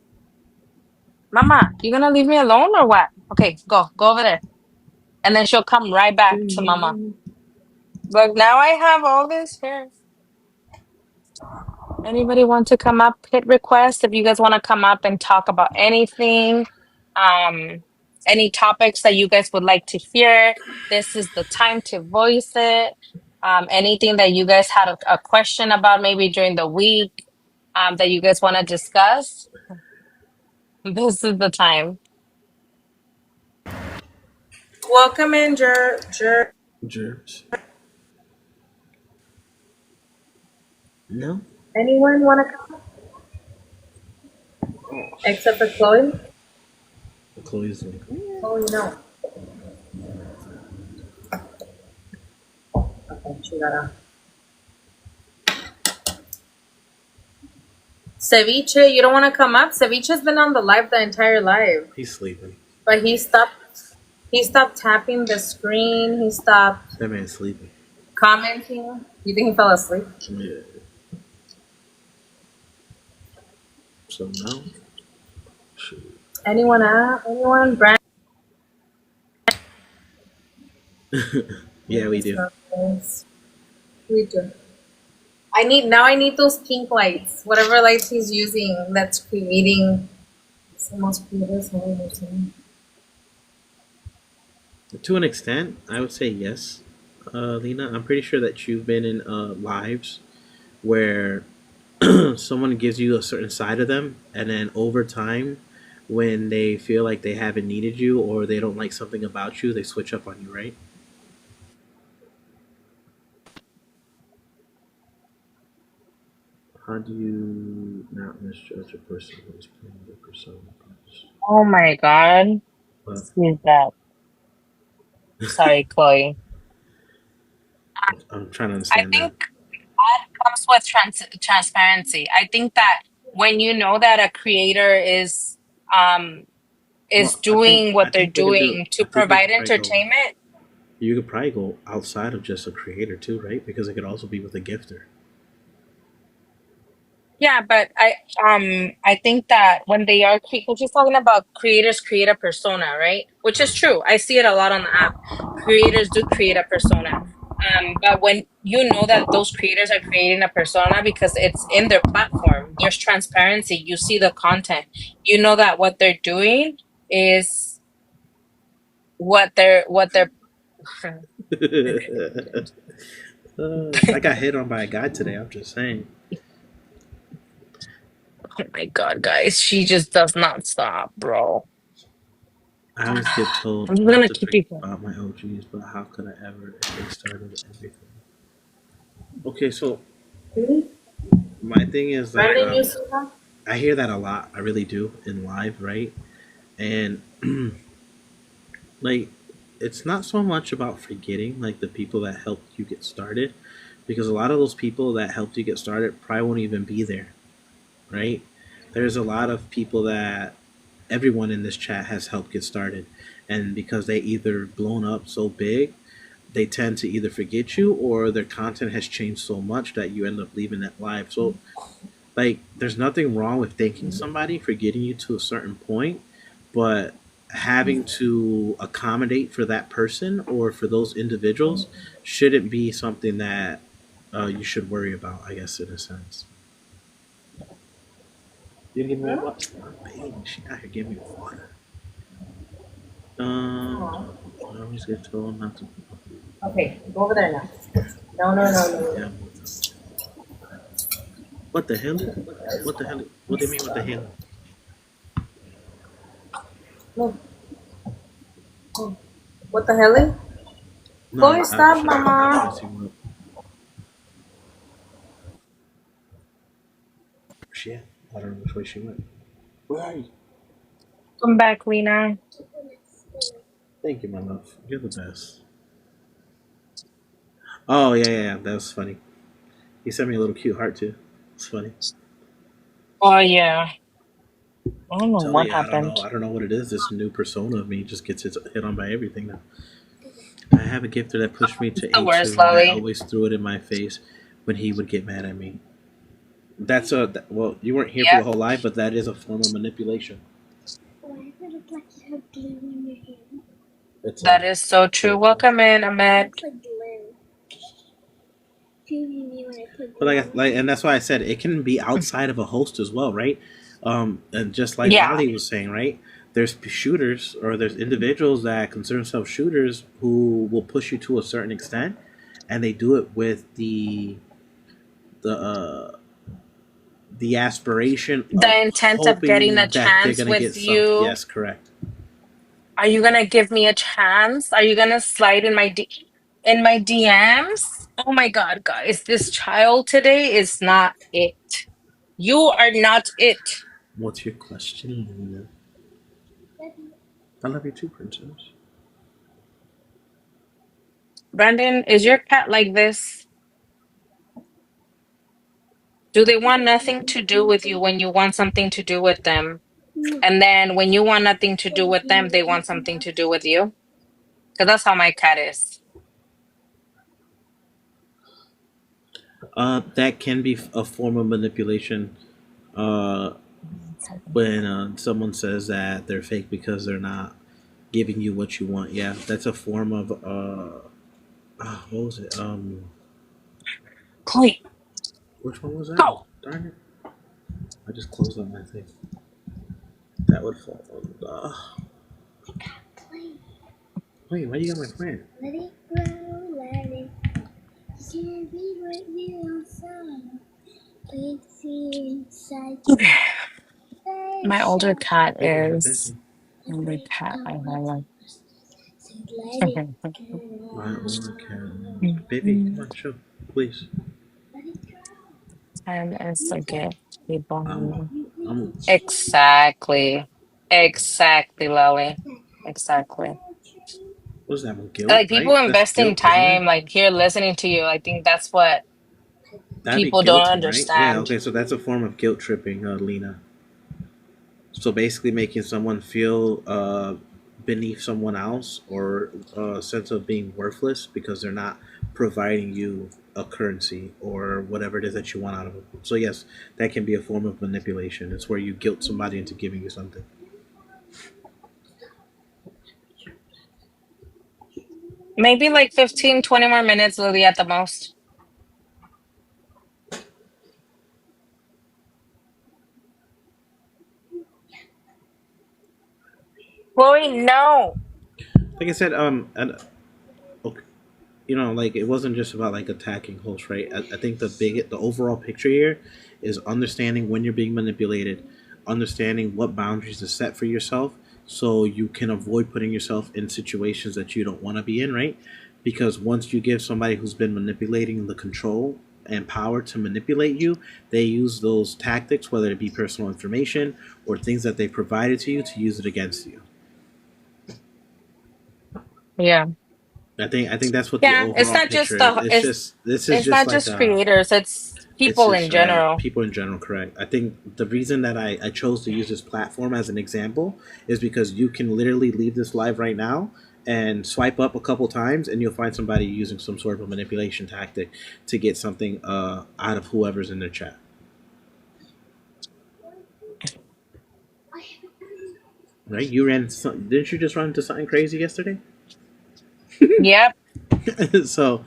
B: Mama, you gonna leave me alone or what? Okay, go. Go over there. And then she'll come right back to Mama. Look, now I have all this hair. Anybody want to come up? Hit request if you guys want to come up and talk about anything. Um, any topics that you guys would like to hear. This is the time to voice it. Anything that you guys had a question about maybe during the week, that you guys want to discuss. This is the time. Welcome in, Jer.
A: Germs. No.
B: Anyone want to come
A: Oh,
B: except for Chloe?
A: Chloe's like,
B: Chloe, no. Okay, she got a Ceviche. You don't want to come up? Ceviche's been on the live the entire live,
A: he's sleeping.
B: but he stopped. He stopped tapping the screen. He stopped
A: That man's sleeping.
B: commenting. You think he fell asleep?
A: Yeah. So now, shoot.
B: Anyone out? Anyone? Brand?
A: Yeah, we do.
B: We do. I need those pink lights. Whatever lights he's using that's creating the most creators.
A: To an extent, I would say yes, Lena. I'm pretty sure that you've been in lives where someone gives you a certain side of them, and then over time, when they feel like they haven't needed you or they don't like something about you, they switch up on you, right? How do you not misjudge a person who is playing their persona?
B: Oh my God.
A: But
B: Who's that? Sorry, Chloe.
A: I'm trying to
B: I
A: understand that.
B: think that comes with transparency. I think that when you know that a creator um is
A: Well, I think
B: doing what
A: I
B: they're
A: think we could do.
B: doing
A: I
B: to
A: think we
B: provide
A: could probably go.
B: entertainment.
A: You could probably go outside of just a creator too, right? Because it could also be with a gifter.
B: Yeah, but I think that when they are we're just talking about creators create a persona, right? Which is true. I see it a lot on the app. Creators do create a persona. But when you know that those creators are creating a persona because it's in their platform, there's transparency. You see the content. You know that what they're doing is what they're
A: I got hit on by a guy today. I'm just saying.
B: Oh my God, guys, she just does not stop, bro.
A: I always get told
B: I'm just
A: not
B: gonna
A: to
B: keep
A: think
B: you going.
A: about my OGs, but how could I ever if they started everything? Okay, so my thing is like
B: Brandon, you see that?
A: I hear that a lot. I really do in live, right? And like it's not so much about forgetting like the people that helped you get started because a lot of those people that helped you get started probably won't even be there, right? There's a lot of people that everyone in this chat has helped get started, and because they either blown up so big, they tend to either forget you or their content has changed so much that you end up leaving that live. So like there's nothing wrong with thanking somebody for getting you to a certain point, but having to accommodate for that person or for those individuals shouldn't be something that you should worry about, I guess, in a sense. You give me water? Oh, baby, she out here giving me water. Um, I always get told not to.
B: Okay, go over there now. No, no, no, no,
A: Yeah.
B: no.
A: What the hell? What the hell? What do you mean? What the hell?
B: No. Oh. What the hell?
A: No,
B: Chloe, stop,
A: I'm
B: mama.
A: messing with. Where she at? I don't know which way she went. Where are you?
B: Come back, Lena.
A: Thank you, my love. You're the best. Oh yeah. That was funny. He sent me a little cute heart too. It's funny.
B: Oh yeah. I don't know
A: Tell
B: what
A: you, I don't know.
B: happened.
A: I don't know what it is. This new persona of me just gets hit on by everything now. I have a gifter that pushed me to
B: The worst,
A: A2, and I
B: Lolly.
A: always threw it in my face when he would get mad at me. That's well. You weren't here for the
B: Yep.
A: whole life, but that is a form of manipulation. It's
B: That is so
A: yeah,
B: true. Welcome in, Ahmed.
A: but and that's why I said it can be outside of a host as well, right? And just like
B: Yeah.
A: Lolly was saying, right? There's shooters or there's individuals that consider themselves shooters who will push you to a certain extent, and they do it with the the aspiration of
B: The intent of getting a
A: hoping that they're
B: chance
A: gonna get
B: with
A: something.
B: you.
A: Yes, correct.
B: Are you gonna give me a chance? Are you gonna slide in in my DMs? Oh my God, guys, this child today is not it. You are not it.
A: What's your question, Luna? I love you too, princess.
B: Brandon, is your cat like this? Do they want nothing to do with you when you want something to do with them? And then when you want nothing to do with them, they want something to do with you? Because that's how my cat is.
A: That can be a form of manipulation. Uh, when someone says that they're fake because they're not giving you what you want, yeah, that's a form of what was it?
B: Chloe,
A: Which one was that?
B: go.
A: Darn it! I just closed on my thing. That would fall. Wait, why you got my plant? Let it grow, let it. You can't be what you outside. Please see inside you.
B: Okay. My older
A: Special.
B: cat
A: Baby, you're
B: is
A: busy.
B: older cat. I have
A: Let it go. My own cat. Baby, come on, show, please. Let it go.
B: time is a gift.
A: I'm,
B: People.
A: I'm.
B: Exactly. Exactly, Lily. Exactly.
A: What is that one? Guilt,
B: Like people
A: right? That's
B: investing
A: guilt, isn't it?
B: time, like here listening to you. I think that's what
A: That'd be
B: people don't
A: guilting, right? Yeah.
B: understand.
A: Okay, so that's a form of guilt tripping, Lena. So basically, making someone feel beneath someone else or a sense of being worthless because they're not providing you a currency or whatever it is that you want out of them. So yes, that can be a form of manipulation. It's where you guilt somebody into giving you something.
B: Maybe like 15, 20 more minutes, Lily, at the most. Chloe, no.
A: Like I said, and okay, like it wasn't just about like attacking hosts, right? I think the overall picture here is understanding when you're being manipulated, understanding what boundaries to set for yourself, so you can avoid putting yourself in situations that you don't want to be in, right? Because once you give somebody who's been manipulating the control and power to manipulate you, they use those tactics, whether it be personal information or things that they provided to you, to use it against you.
B: Yeah.
A: I think that's what the
B: Yeah, it's
A: overall
B: not just
A: picture is.
B: the
A: It's just this is
B: it's
A: just
B: not
A: like
B: just creators, it's
A: it's
B: people
A: just
B: in general.
A: people in general, correct? I think the reason that I chose to use this platform as an example is because you can literally leave this live right now and swipe up a couple times and you'll find somebody using some sort of a manipulation tactic to get something out of whoever's in their chat, right? Didn't you just run into something crazy yesterday?
B: Yep.
A: So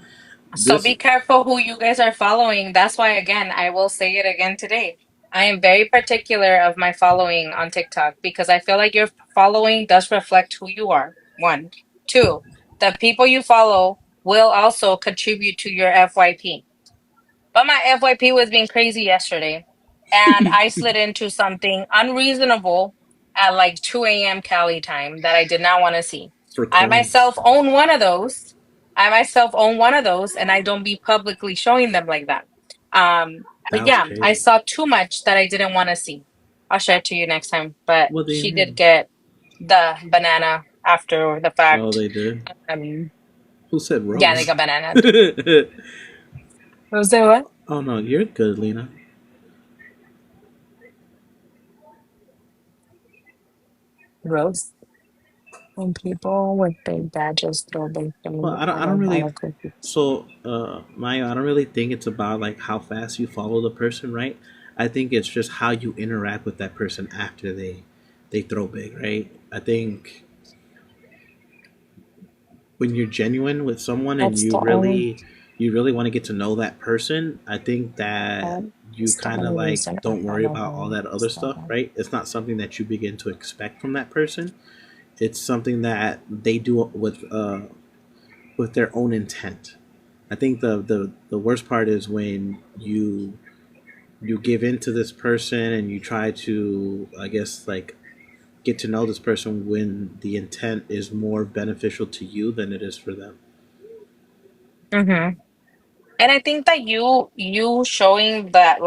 B: So
A: this
B: be careful who you guys are following. That's why, again, I will say it again today. I am very particular of my following on TikTok because I feel like your following does reflect who you are. One. Two, the people you follow will also contribute to your FYP. But my FYP was being crazy yesterday, and I slid into something unreasonable at like 2 a.m. Cali time that I did not want to see.
A: for
B: I
A: coins.
B: myself own one of those. I myself own one of those, and I don't be publicly showing them like that. But
A: That was
B: yeah, I
A: crazy.
B: saw too much that I didn't want to see. I'll share it to you next time. But
A: What do you
B: she did
A: mean?
B: get the banana after the
A: Oh,
B: fact.
A: they did.
B: Um,
A: Who said
B: yeah, they
A: Rose?
B: got banana. Was there what?
A: Oh no, you're good, Lena.
B: Rose. When people with big badges throw big
A: Well,
B: things
A: I
B: at
A: don't
B: a
A: really.
B: dollar cookies.
A: So, Maya, I don't really think it's about like how fast you follow the person, right? I think it's just how you interact with that person after they throw big, right? I think when you're genuine with someone and
B: That's the only
A: you really want to get to know that person, I think that you
B: that's the
A: kind of
B: only
A: like
B: reason I
A: don't worry
B: follow
A: about all
B: her.
A: that other stuff,
B: So
A: right? It's not something that you begin to expect from that person. It's something that they do with their own intent. I think the worst part is when you give in to this person and you try to, I guess, like get to know this person when the intent is more beneficial to you than it is for them.
B: hmm. And I think that you showing that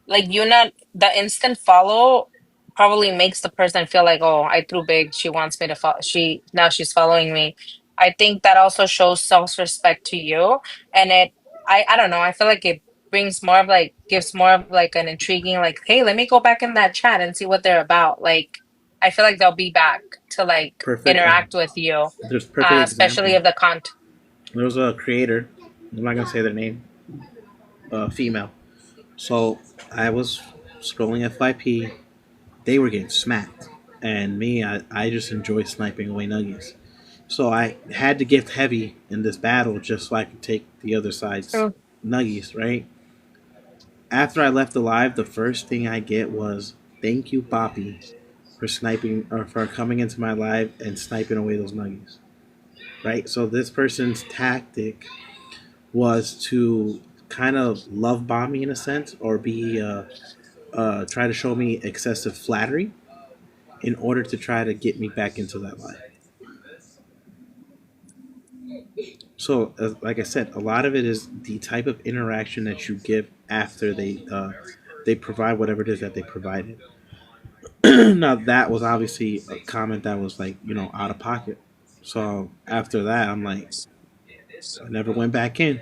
B: like you not the instant follow probably makes the person feel like, oh, I threw big, she wants me to follow, she now she's following me. I think that also shows self-respect to you, and I don't know, I feel like it brings more of like gives more of like an intriguing like, hey, let me go back in that chat and see what they're about. Like I feel like they'll be back to like
A: Perfect.
B: interact with you,
A: There's a perfect
B: especially
A: example.
B: if the content.
A: There was a creator. I'm not gonna say their name. Female. So I was scrolling FYP. They were getting smacked, and me, I just enjoy sniping away nuggies. So I had to gift heavy in this battle just so I could take the other side's nuggies, right? After I left alive, the first thing I get was thank you, Poppy, for sniping or for coming into my live and sniping away those nuggies. Right? So this person's tactic was to kind of love bomb me in a sense or be try to show me excessive flattery in order to try to get me back into that live. So, like I said, a lot of it is the type of interaction that you give after they provide whatever it is that they provided. Now, that was obviously a comment that was like out of pocket. So after that, I'm like, I never went back in.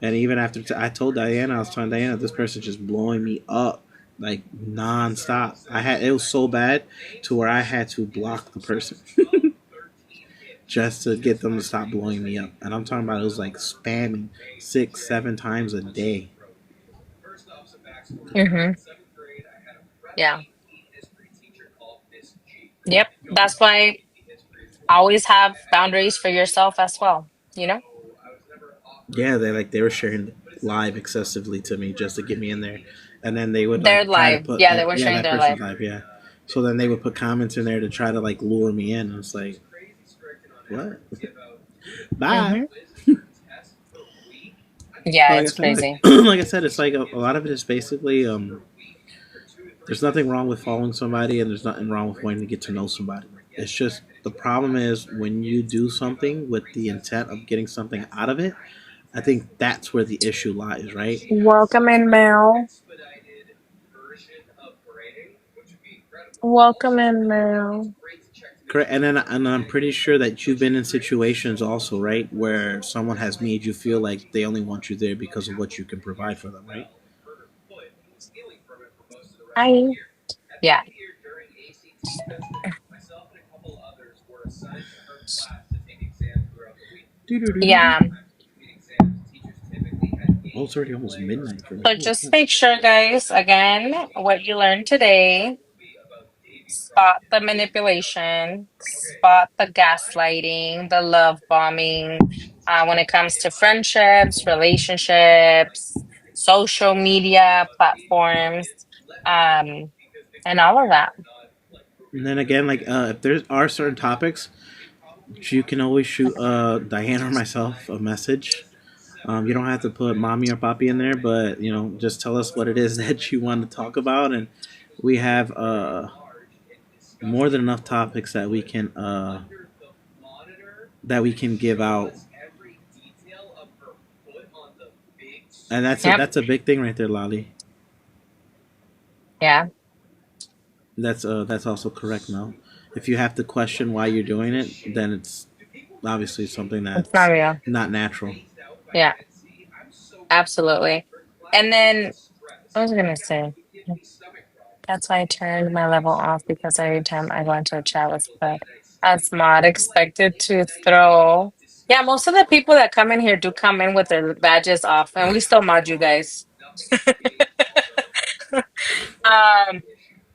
A: And even after I told Diana, I was telling Diana, this person just blowing me up like nonstop. It was so bad to where I had to block the person just to get them to stop blowing me up. And I'm talking about it was like spamming 6, 7 times a day.
B: Hmm. Yeah. Yep. That's why always have boundaries for yourself as well, you know?
A: Yeah, they were sharing live excessively to me just to get me in there, and then they would
B: They're
A: like try to
B: live.
A: put
B: Yeah, they were
A: yeah,
B: sharing
A: that
B: their
A: person's
B: life.
A: live, yeah. So then they would put comments in there to try to like lure me in. And it's like what? Bye.
B: Hmm. Yeah,
A: Like I
B: it's
A: said,
B: crazy.
A: like I said, it's like a lot of it is basically there's nothing wrong with following somebody, and there's nothing wrong with wanting to get to know somebody. It's just the problem is when you do something with the intent of getting something out of it. I think that's where the issue lies, right?
B: Welcome in, Mel. Welcome in, Mel.
A: Correct, and I'm pretty sure that you've been in situations also, right, where someone has made you feel like they only want you there because of what you can provide for them, right?
B: I yeah. Yeah.
A: Oh, it's already almost midnight for me.
B: So
A: Holy
B: just
A: cow.
B: make sure, guys, again, what you learned today, spot the manipulation, spot the gaslighting, the love bombing, when it comes to friendships, relationships, social media platforms, um, and all of that.
A: And then again, like if there are certain topics, you can always shoot Diane or myself a message. You don't have to put mommy or papi in there, but just tell us what it is that you want to talk about, and we have more than enough topics that we can give out, and
B: Yep.
A: that's a big thing right there, Lali.
B: Yeah.
A: That's also correct, Mel. If you have to question why you're doing it, then it's obviously something
B: It's not
A: that's
B: real.
A: not natural.
B: Yeah, absolutely. And then I was gonna say, that's why I turned my level off because every time I go into a chat with Fred, as mod expected to throw. Yeah, most of the people that come in here do come in with their badges off, and we still mod you guys. Um,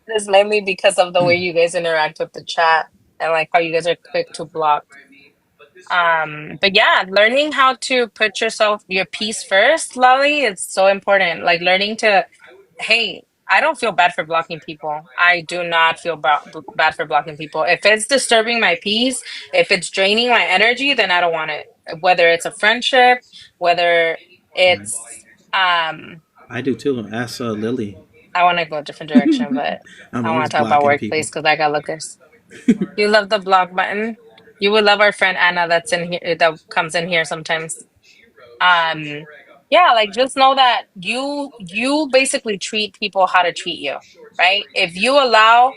B: it's mainly because of the way you guys interact with the chat and like how you guys are quick to block. But yeah, learning how to put your piece first, Lolly, it's so important. Like learning to, hey, I don't feel bad for blocking people. I do not feel bad for blocking people. If it's disturbing my peace, if it's draining my energy, then I don't want it. Whether it's a friendship, whether
A: Right.
B: it's,
A: I do too. Ask Lily.
B: I want to go a different direction, but
A: I'm
B: I
A: always
B: want to talk about
A: blocking people.
B: workplace because I got lookers. You love the block button. You would love our friend Anna that's in here that comes in here sometimes. Um, yeah, like just know that you basically treat people how to treat you, right? If you allow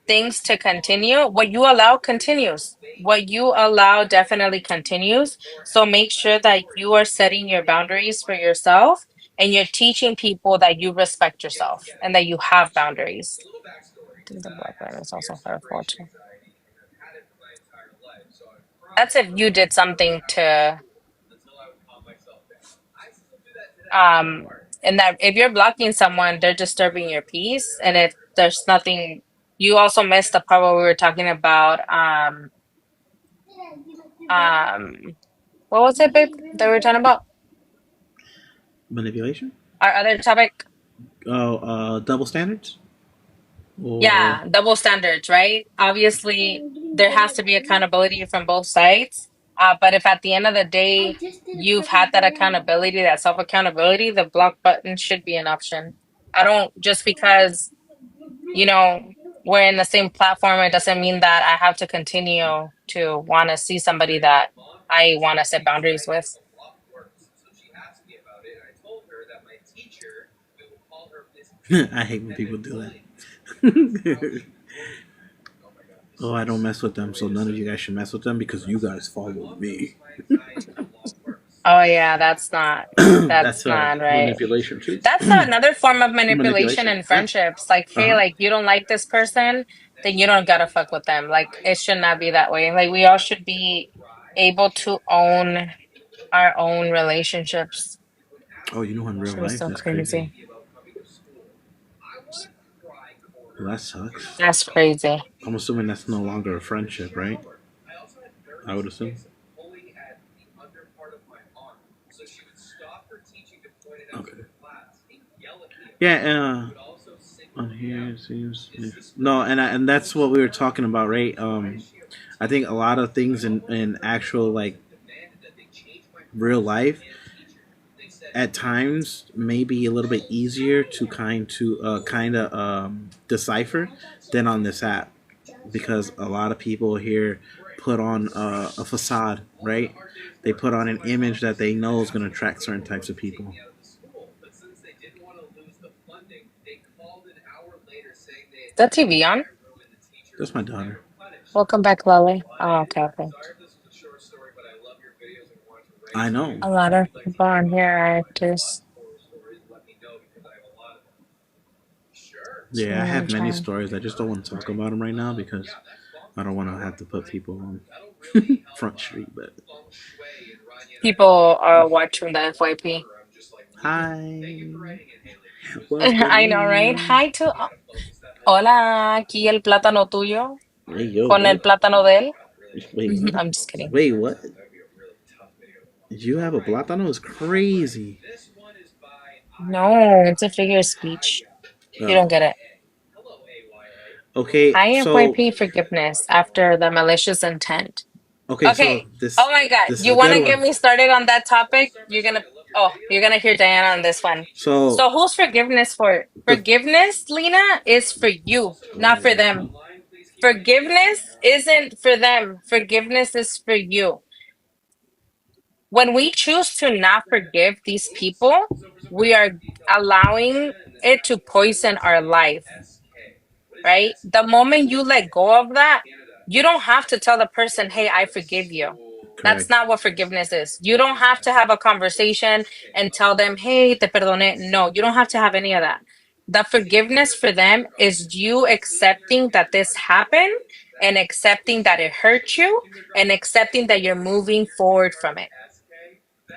B: things to continue, what you allow continues. What you allow definitely continues. So make sure that you are setting your boundaries for yourself and you're teaching people that you respect yourself and that you have boundaries. I think the black line is also hurtful too. That's if you did something to um and that if you're blocking someone, they're disturbing your peace and if there's nothing you also missed the part where we were talking about um what was it, babe, that we were talking about?
A: Manipulation.
B: Our other topic?
A: Oh, double standards. Or
B: Yeah, double standards, right? Obviously, there has to be accountability from both sides. But if at the end of the day you've had that accountability, that self accountability, the block button should be an option. I don't just because you know, we're in the same platform, it doesn't mean that I have to continue to want to see somebody that I want to set boundaries with.
A: I hate when people do that. Oh, I don't mess with them, so none of you guys should mess with them because you guys follow me.
B: Oh yeah, that's not
A: That's
B: right.
A: manipulation too.
B: That's another form of manipulation
A: Manipulation.
B: in
A: Yeah.
B: friendships. Like,
A: Uh
B: hey,
A: huh.
B: like you don't like this person, then you don't gotta fuck with them. Like it should not be that way. Like we all should be able to own our own relationships.
A: Oh, you know, in real
B: Should be
A: life,
B: so
A: that's
B: crazy.
A: crazy. Well, that sucks.
B: That's crazy.
A: I'm assuming that's no longer a friendship, right? I would assume. Okay. Yeah. On here it seems no, and that's what we were talking about, right? I think a lot of things in actual like real life at times may be a little bit easier to kind of decipher than on this app because a lot of people here put on a facade, right? They put on an image that they know is going to attract certain types of people.
B: Is that TV on?
A: That's my daughter.
B: Welcome back, Lolly. Oh, okay, okay.
A: I know.
B: A lot of people on here are actors.
A: Yeah, I
B: Oh,
A: have many
B: John.
A: stories. I just don't want to talk about them right now because I don't want to have to put people on Front Street. But
B: People are watching the FYP.
A: hi, what's the
B: I know, right?
A: name?
B: Hi to. Hola, aquí el plátano tuyo
A: Hey yo,
B: con el
A: what?
B: plátano de él.
A: Wait, what?
B: I'm just kidding.
A: Wait, what? You have a plátano? Is crazy.
B: No, it's a figure of speech. You
A: Oh,
B: don't get it.
A: okay.
B: Hi,
A: So,
B: FYP forgiveness after the malicious intent.
A: okay, so
B: Okay.
A: this
B: Oh my God.
A: this is
B: You
A: a
B: want
A: good
B: to get
A: one.
B: me started on that topic? You're gonna hear Diana on this one.
A: So
B: So who's forgiveness for?
A: the
B: Forgiveness, Lena, is for you, not for them. Forgiveness isn't for them. Forgiveness is for you. When we choose to not forgive these people, we are allowing it to poison our life, right? The moment you let go of that, you don't have to tell the person, hey, I forgive you. That's
A: correct,
B: not what forgiveness is. You don't have to have a conversation and tell them, hey, te perdoné. No, you don't have to have any of that. The forgiveness for them is you accepting that this happened and accepting that it hurt you and accepting that you're moving forward from it.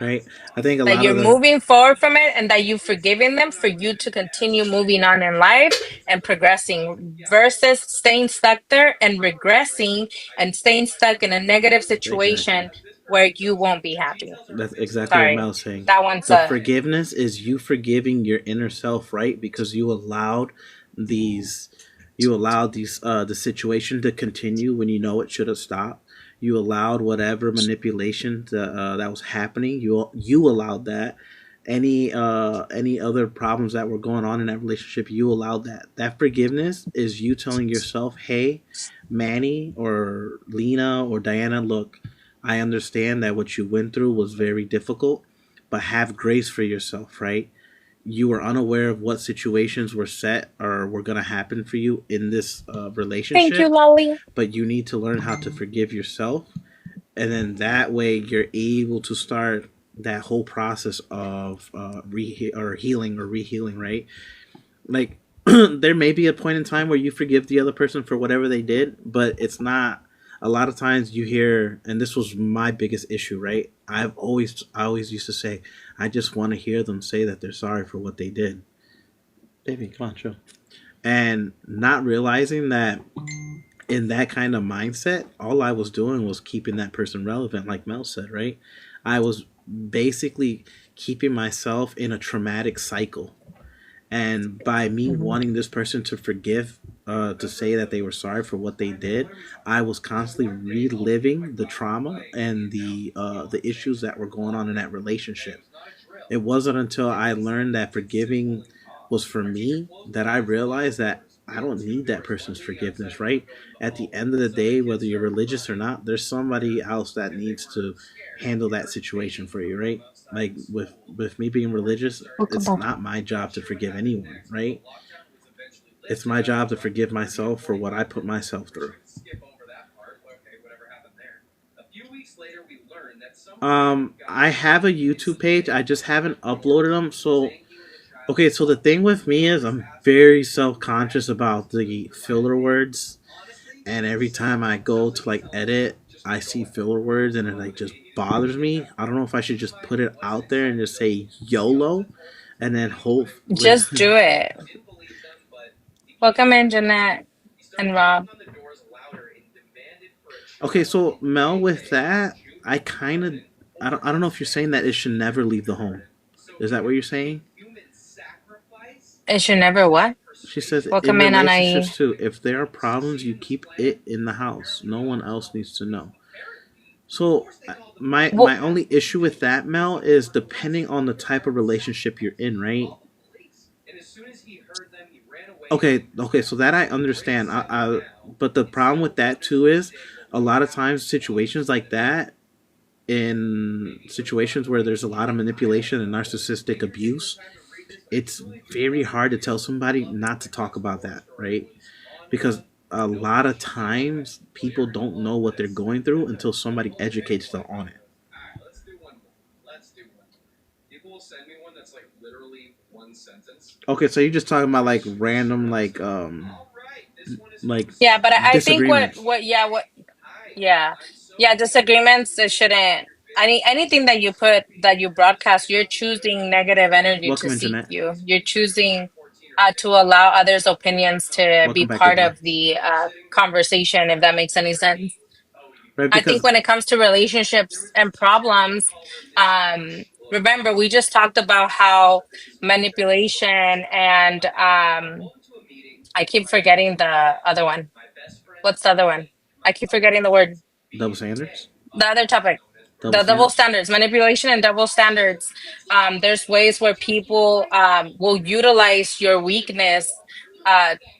A: right? I think a
B: That
A: lot
B: you're
A: of the
B: moving forward from it and that you've forgiven them for you to continue moving on in life and progressing versus staying stuck there and regressing and staying stuck in a negative
A: exactly.
B: situation where you won't be happy.
A: That's exactly what
B: Sorry.
A: Mel's saying.
B: That one's
A: The
B: a
A: forgiveness is you forgiving your inner self, right? Because these you allowed the situation to continue when you know it should have stopped. You allowed whatever manipulation that was happening. You allowed that. Any other problems that were going on in that relationship, you allowed that. That forgiveness is you telling yourself, "Hey, Manny or Lena or Diana, look, I understand that what you went through was very difficult, but have grace for yourself, right? You were unaware of what situations were set or were going to happen for you in this
B: thank you,
A: relationship,
B: Lolly.
A: but you need to learn how to forgive yourself. And then that way you're able to start that whole process of or healing or rehealing, right? Like there may be a point in time where you forgive the other person for whatever they did, but it's not. A lot of times you hear, and this was my biggest issue, right? I always used to say, I just want to hear them say that they're sorry for what they did. Baby, come on, chill. And not realizing that in that kind of mindset, all I was doing was keeping that person relevant, like Mel said, right? I was basically keeping myself in a traumatic cycle, and by me
B: Mhm.
A: wanting this person to forgive, to say that they were sorry for what they did, I was constantly reliving the trauma and the issues that were going on in that relationship. It wasn't until I learned that forgiving was for me that I realized that I don't need that person's forgiveness, right? At the end of the day, whether you're religious or not, there's somebody else that needs to handle that situation for you, right? Like with me being religious,
B: Welcome
A: it's
B: back.
A: not my job to forgive anyone, right? It's my job to forgive myself for what I put myself through. I have a YouTube page. I just haven't uploaded them. So, okay. So the thing with me is I'm very self conscious about the filler words, and every time I go to like edit, I see filler words, and it like just bothers me. I don't know if I should just put it out there and just say YOLO, and then hope.
B: Just do it. Welcome in, Jeanette and Rob.
A: Okay, so Mel, with that, I kind of, I don't know if you're saying that it should never leave the home. Is that what you're saying?
B: It should never what?
A: She says in
B: Welcome in,
A: relationships
B: Anai.
A: too, if there are problems, you keep it in the house. No one else needs to know. So
B: Well,
A: my only issue with that, Mel, is depending on the type of relationship you're in, right? Okay, so that I understand. But the problem with that too is a lot of times situations like that, in situations where there's a lot of manipulation and narcissistic abuse, it's very hard to tell somebody not to talk about that, right? Because a lot of times people don't know what they're going through until somebody educates them on it. Okay, so you're just talking about like random like
B: Yeah, but I think
A: disagreements.
B: yeah. Yeah, disagreements, it shouldn't anything that you put that you broadcast, you're choosing negative energy to
A: Welcome,
B: seek
A: internet.
B: you. You're choosing to allow others' opinions to be
A: Welcome back,
B: part
A: internet.
B: of the conversation, if that makes any sense.
A: Right,
B: I think
A: because
B: when it comes to relationships and problems, remember we just talked about how manipulation and I keep forgetting the other one. What's the other one? I keep forgetting the word.
A: double standards,
B: The other topic,
A: double
B: the double
A: standards.
B: standards, manipulation and double standards. There's ways where people will utilize your weakness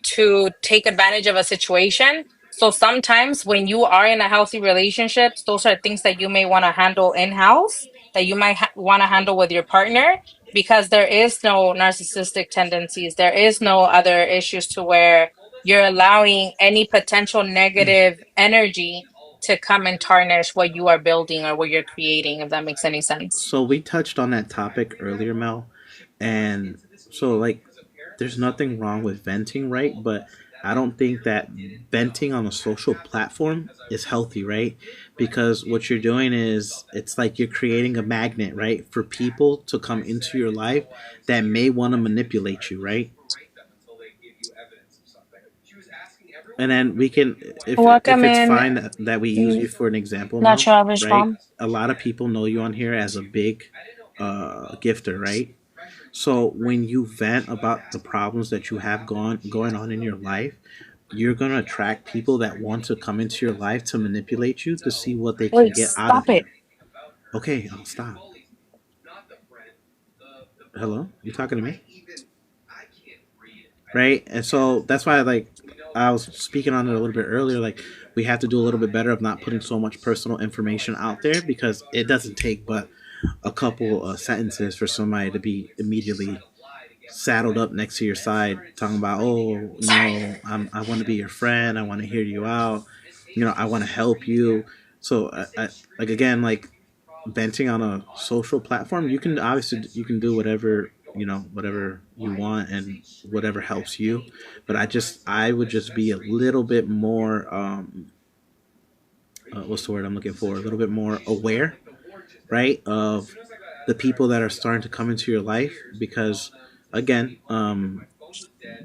B: to take advantage of a situation. So sometimes when you are in a healthy relationship, those are things that you may want to handle in-house, that you might want to handle with your partner, because there is no narcissistic tendencies. There is no other issues to where you're allowing any potential negative energy to come and tarnish what you are building or what you're creating, if that makes any sense.
A: So we touched on that topic earlier, Mel, and so like, there's nothing wrong with venting, right? But I don't think that venting on a social platform is healthy, right? Because what you're doing is it's like you're creating a magnet, right, for people to come into your life that may want to manipulate you, right? And then we can, if
B: Welcome
A: it's
B: in,
A: fine that we use you for an example, Mel,
B: Natural Average
A: right?
B: Mom.
A: A lot of people know you on here as a big gifter, right? So when you vent about the problems that you have going on in your life, you're gonna attract people that want to come into your life to manipulate you to see what they can
B: Wait,
A: get out of
B: stop
A: you.
B: it.
A: Okay, I'll stop. Hello, you talking to me? Right? And so that's why, like, I was speaking on it a little bit earlier. Like, we have to do a little bit better of not putting so much personal information out there, because it doesn't take but a couple sentences for somebody to be immediately saddled up next to your side, talking about, oh,
B: Sorry.
A: I want to be your friend. I want to hear you out. I want to help you. So, like, again, like, venting on a social platform, you can obviously you can do whatever, whatever you want and whatever helps you. But I would just be a little bit more what's the word I'm looking for? A little bit more aware, right, of the people that are starting to come into your life, because again,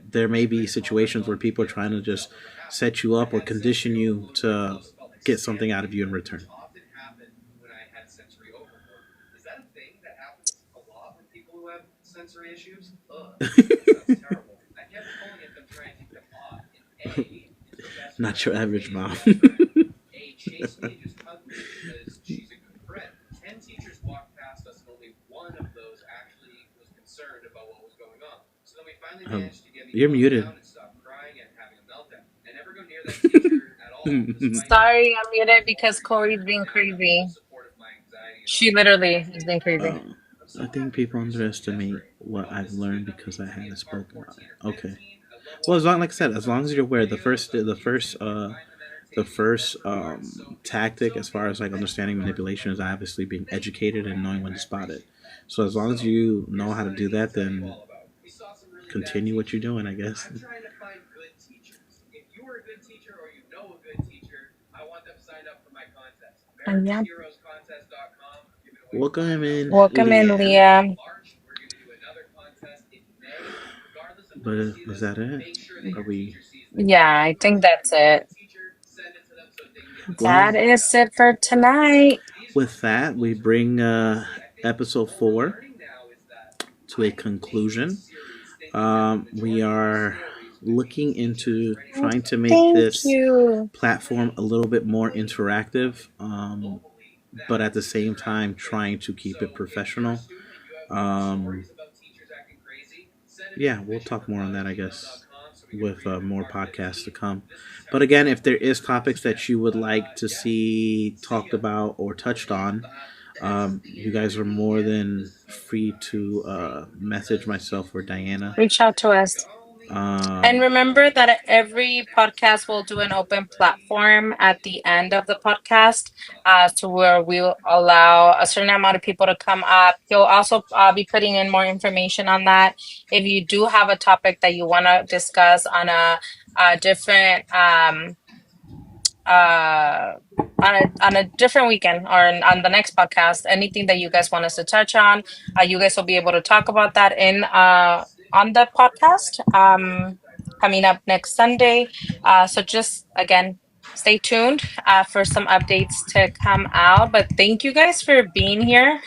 A: there may be situations where people are trying to just set you up or condition you to get something out of you in return. Not your average mom. um, you're muted.
B: Sorry, I'm muted because Corey's being crazy. She literally is being crazy.
A: um, I think people underestimate what I've learned because I haven't spoken about it. Okay. Well, as long, like I said, as long as you're aware, the first tactic as far as like understanding manipulation is obviously being educated and knowing when to spot it. So as long as you know how to do that, then continue what you're doing, I guess.
B: And yeah,
A: Welcome in,
B: welcome in,
A: Leanne.
B: Leah.
A: But is that it? Are we?
B: Yeah, I think that's it.
A: Well,
B: That is it for tonight.
A: with that, we bring episode 4 to a conclusion. We are looking into trying to make
B: Thank
A: this
B: you.
A: platform a little bit more interactive, but at the same time trying to keep it professional. Um, yeah, we'll talk more on that, I guess, with more podcasts to come. But again, if there is topics that you would like to see talked about or touched on, you guys are more than free to message myself or Diana.
B: Reach out to us. And
A: Um,
B: remember that every podcast will do an open platform at the end of the podcast, to where we'll allow a certain amount of people to come up. He'll also be putting in more information on that. If you do have a topic that you want to discuss on a different uh on a different weekend, or on the next podcast, anything that you guys want us to touch on, you guys will be able to talk about that in on the podcast coming up next Sunday. So just again, stay tuned for some updates to come out. But thank you guys for being here.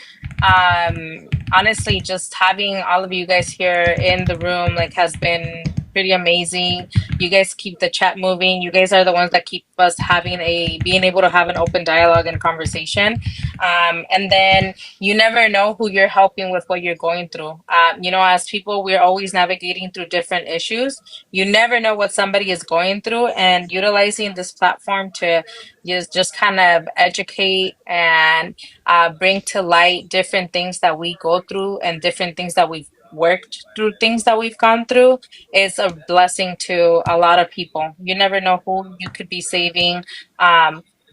B: Honestly, just having all of you guys here in the room like has been pretty amazing. You guys keep the chat moving. You guys are the ones that keep us having a being able to have an open dialogue and conversation. And then you never know who you're helping with what you're going through. As people, we're always navigating through different issues. You never know what somebody is going through, and utilizing this platform to just kind of educate and bring to light different things that we go through, and different things that we've worked through, things that we've gone through, is a blessing to a lot of people. You never know who you could be saving,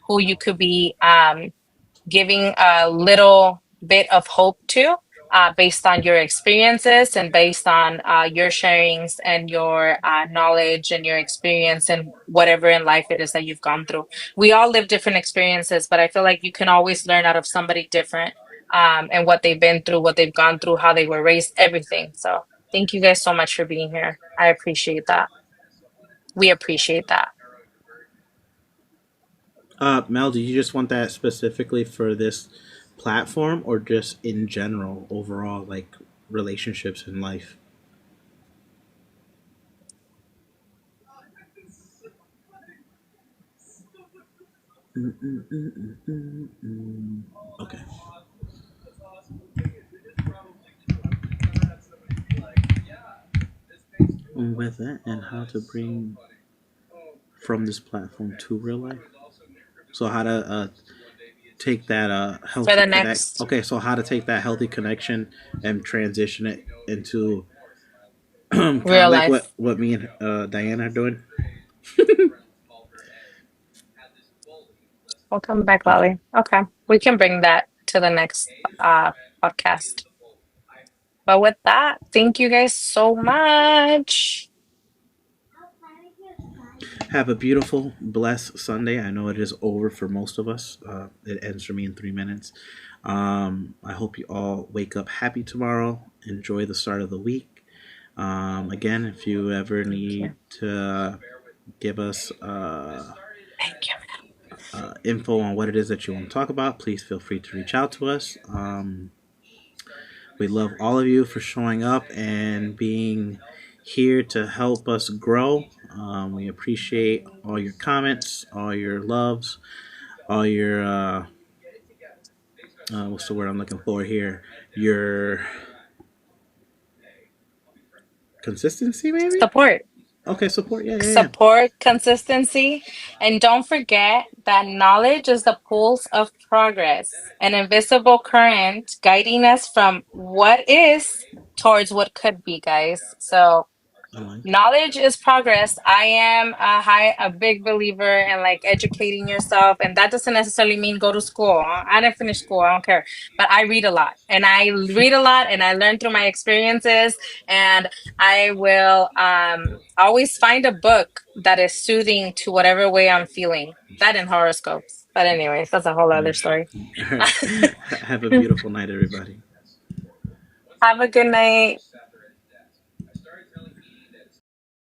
B: who you could be giving a little bit of hope to, based on your experiences, and based on your sharings and your knowledge and your experience and whatever in life it is that you've gone through. We all live different experiences, but I feel like you can always learn out of somebody different, and what they've been through, what they've gone through, how they were raised, everything. So thank you guys so much for being here. I appreciate that. We appreciate that.
A: Mel, do you just want that specifically for this platform, or just in general, overall, like relationships in life? Okay. With that, and how to bring from this platform to real life. So how to take that
B: For
A: healthy
B: the
A: connect.
B: next
A: Okay, so how to take that healthy connection and transition it into kind of
B: real
A: like what
B: life.
A: me and Diane are doing.
B: Welcome back,
A: Okay.
B: Lolly. Okay. We can bring that to the next podcast. But with that, thank you guys so much.
A: Have a beautiful, blessed Sunday. I know it is over for most of us. It ends for me in 3 minutes. I hope you all wake up happy tomorrow. Enjoy the start of the week. Again, if you ever
B: Thank
A: need
B: you.
A: to give us
B: Thank you.
A: info on what it is that you want to talk about, please feel free to reach out to us. We love all of you for showing up and being here to help us grow. We appreciate all your comments, all your loves, all your what's the word I'm looking for here? Your consistency, maybe.
B: Support.
A: Okay, support. Yeah, yeah, yeah.
B: Support, consistency, and don't forget that knowledge is the pulse of progress, an invisible current guiding us from what is towards what could be, guys. So
A: I like it.
B: knowledge is progress. I am a big believer in like educating yourself, and that doesn't necessarily mean go to school. I didn't finish school. I don't care, but I read a lot, and I read a lot, and I learn through my experiences, and I will always find a book that is soothing to whatever way I'm feeling. That and horoscopes. But anyways, that's a whole other
A: Nice.
B: story.
A: All right. Have a beautiful night, everybody.
B: Have a good night.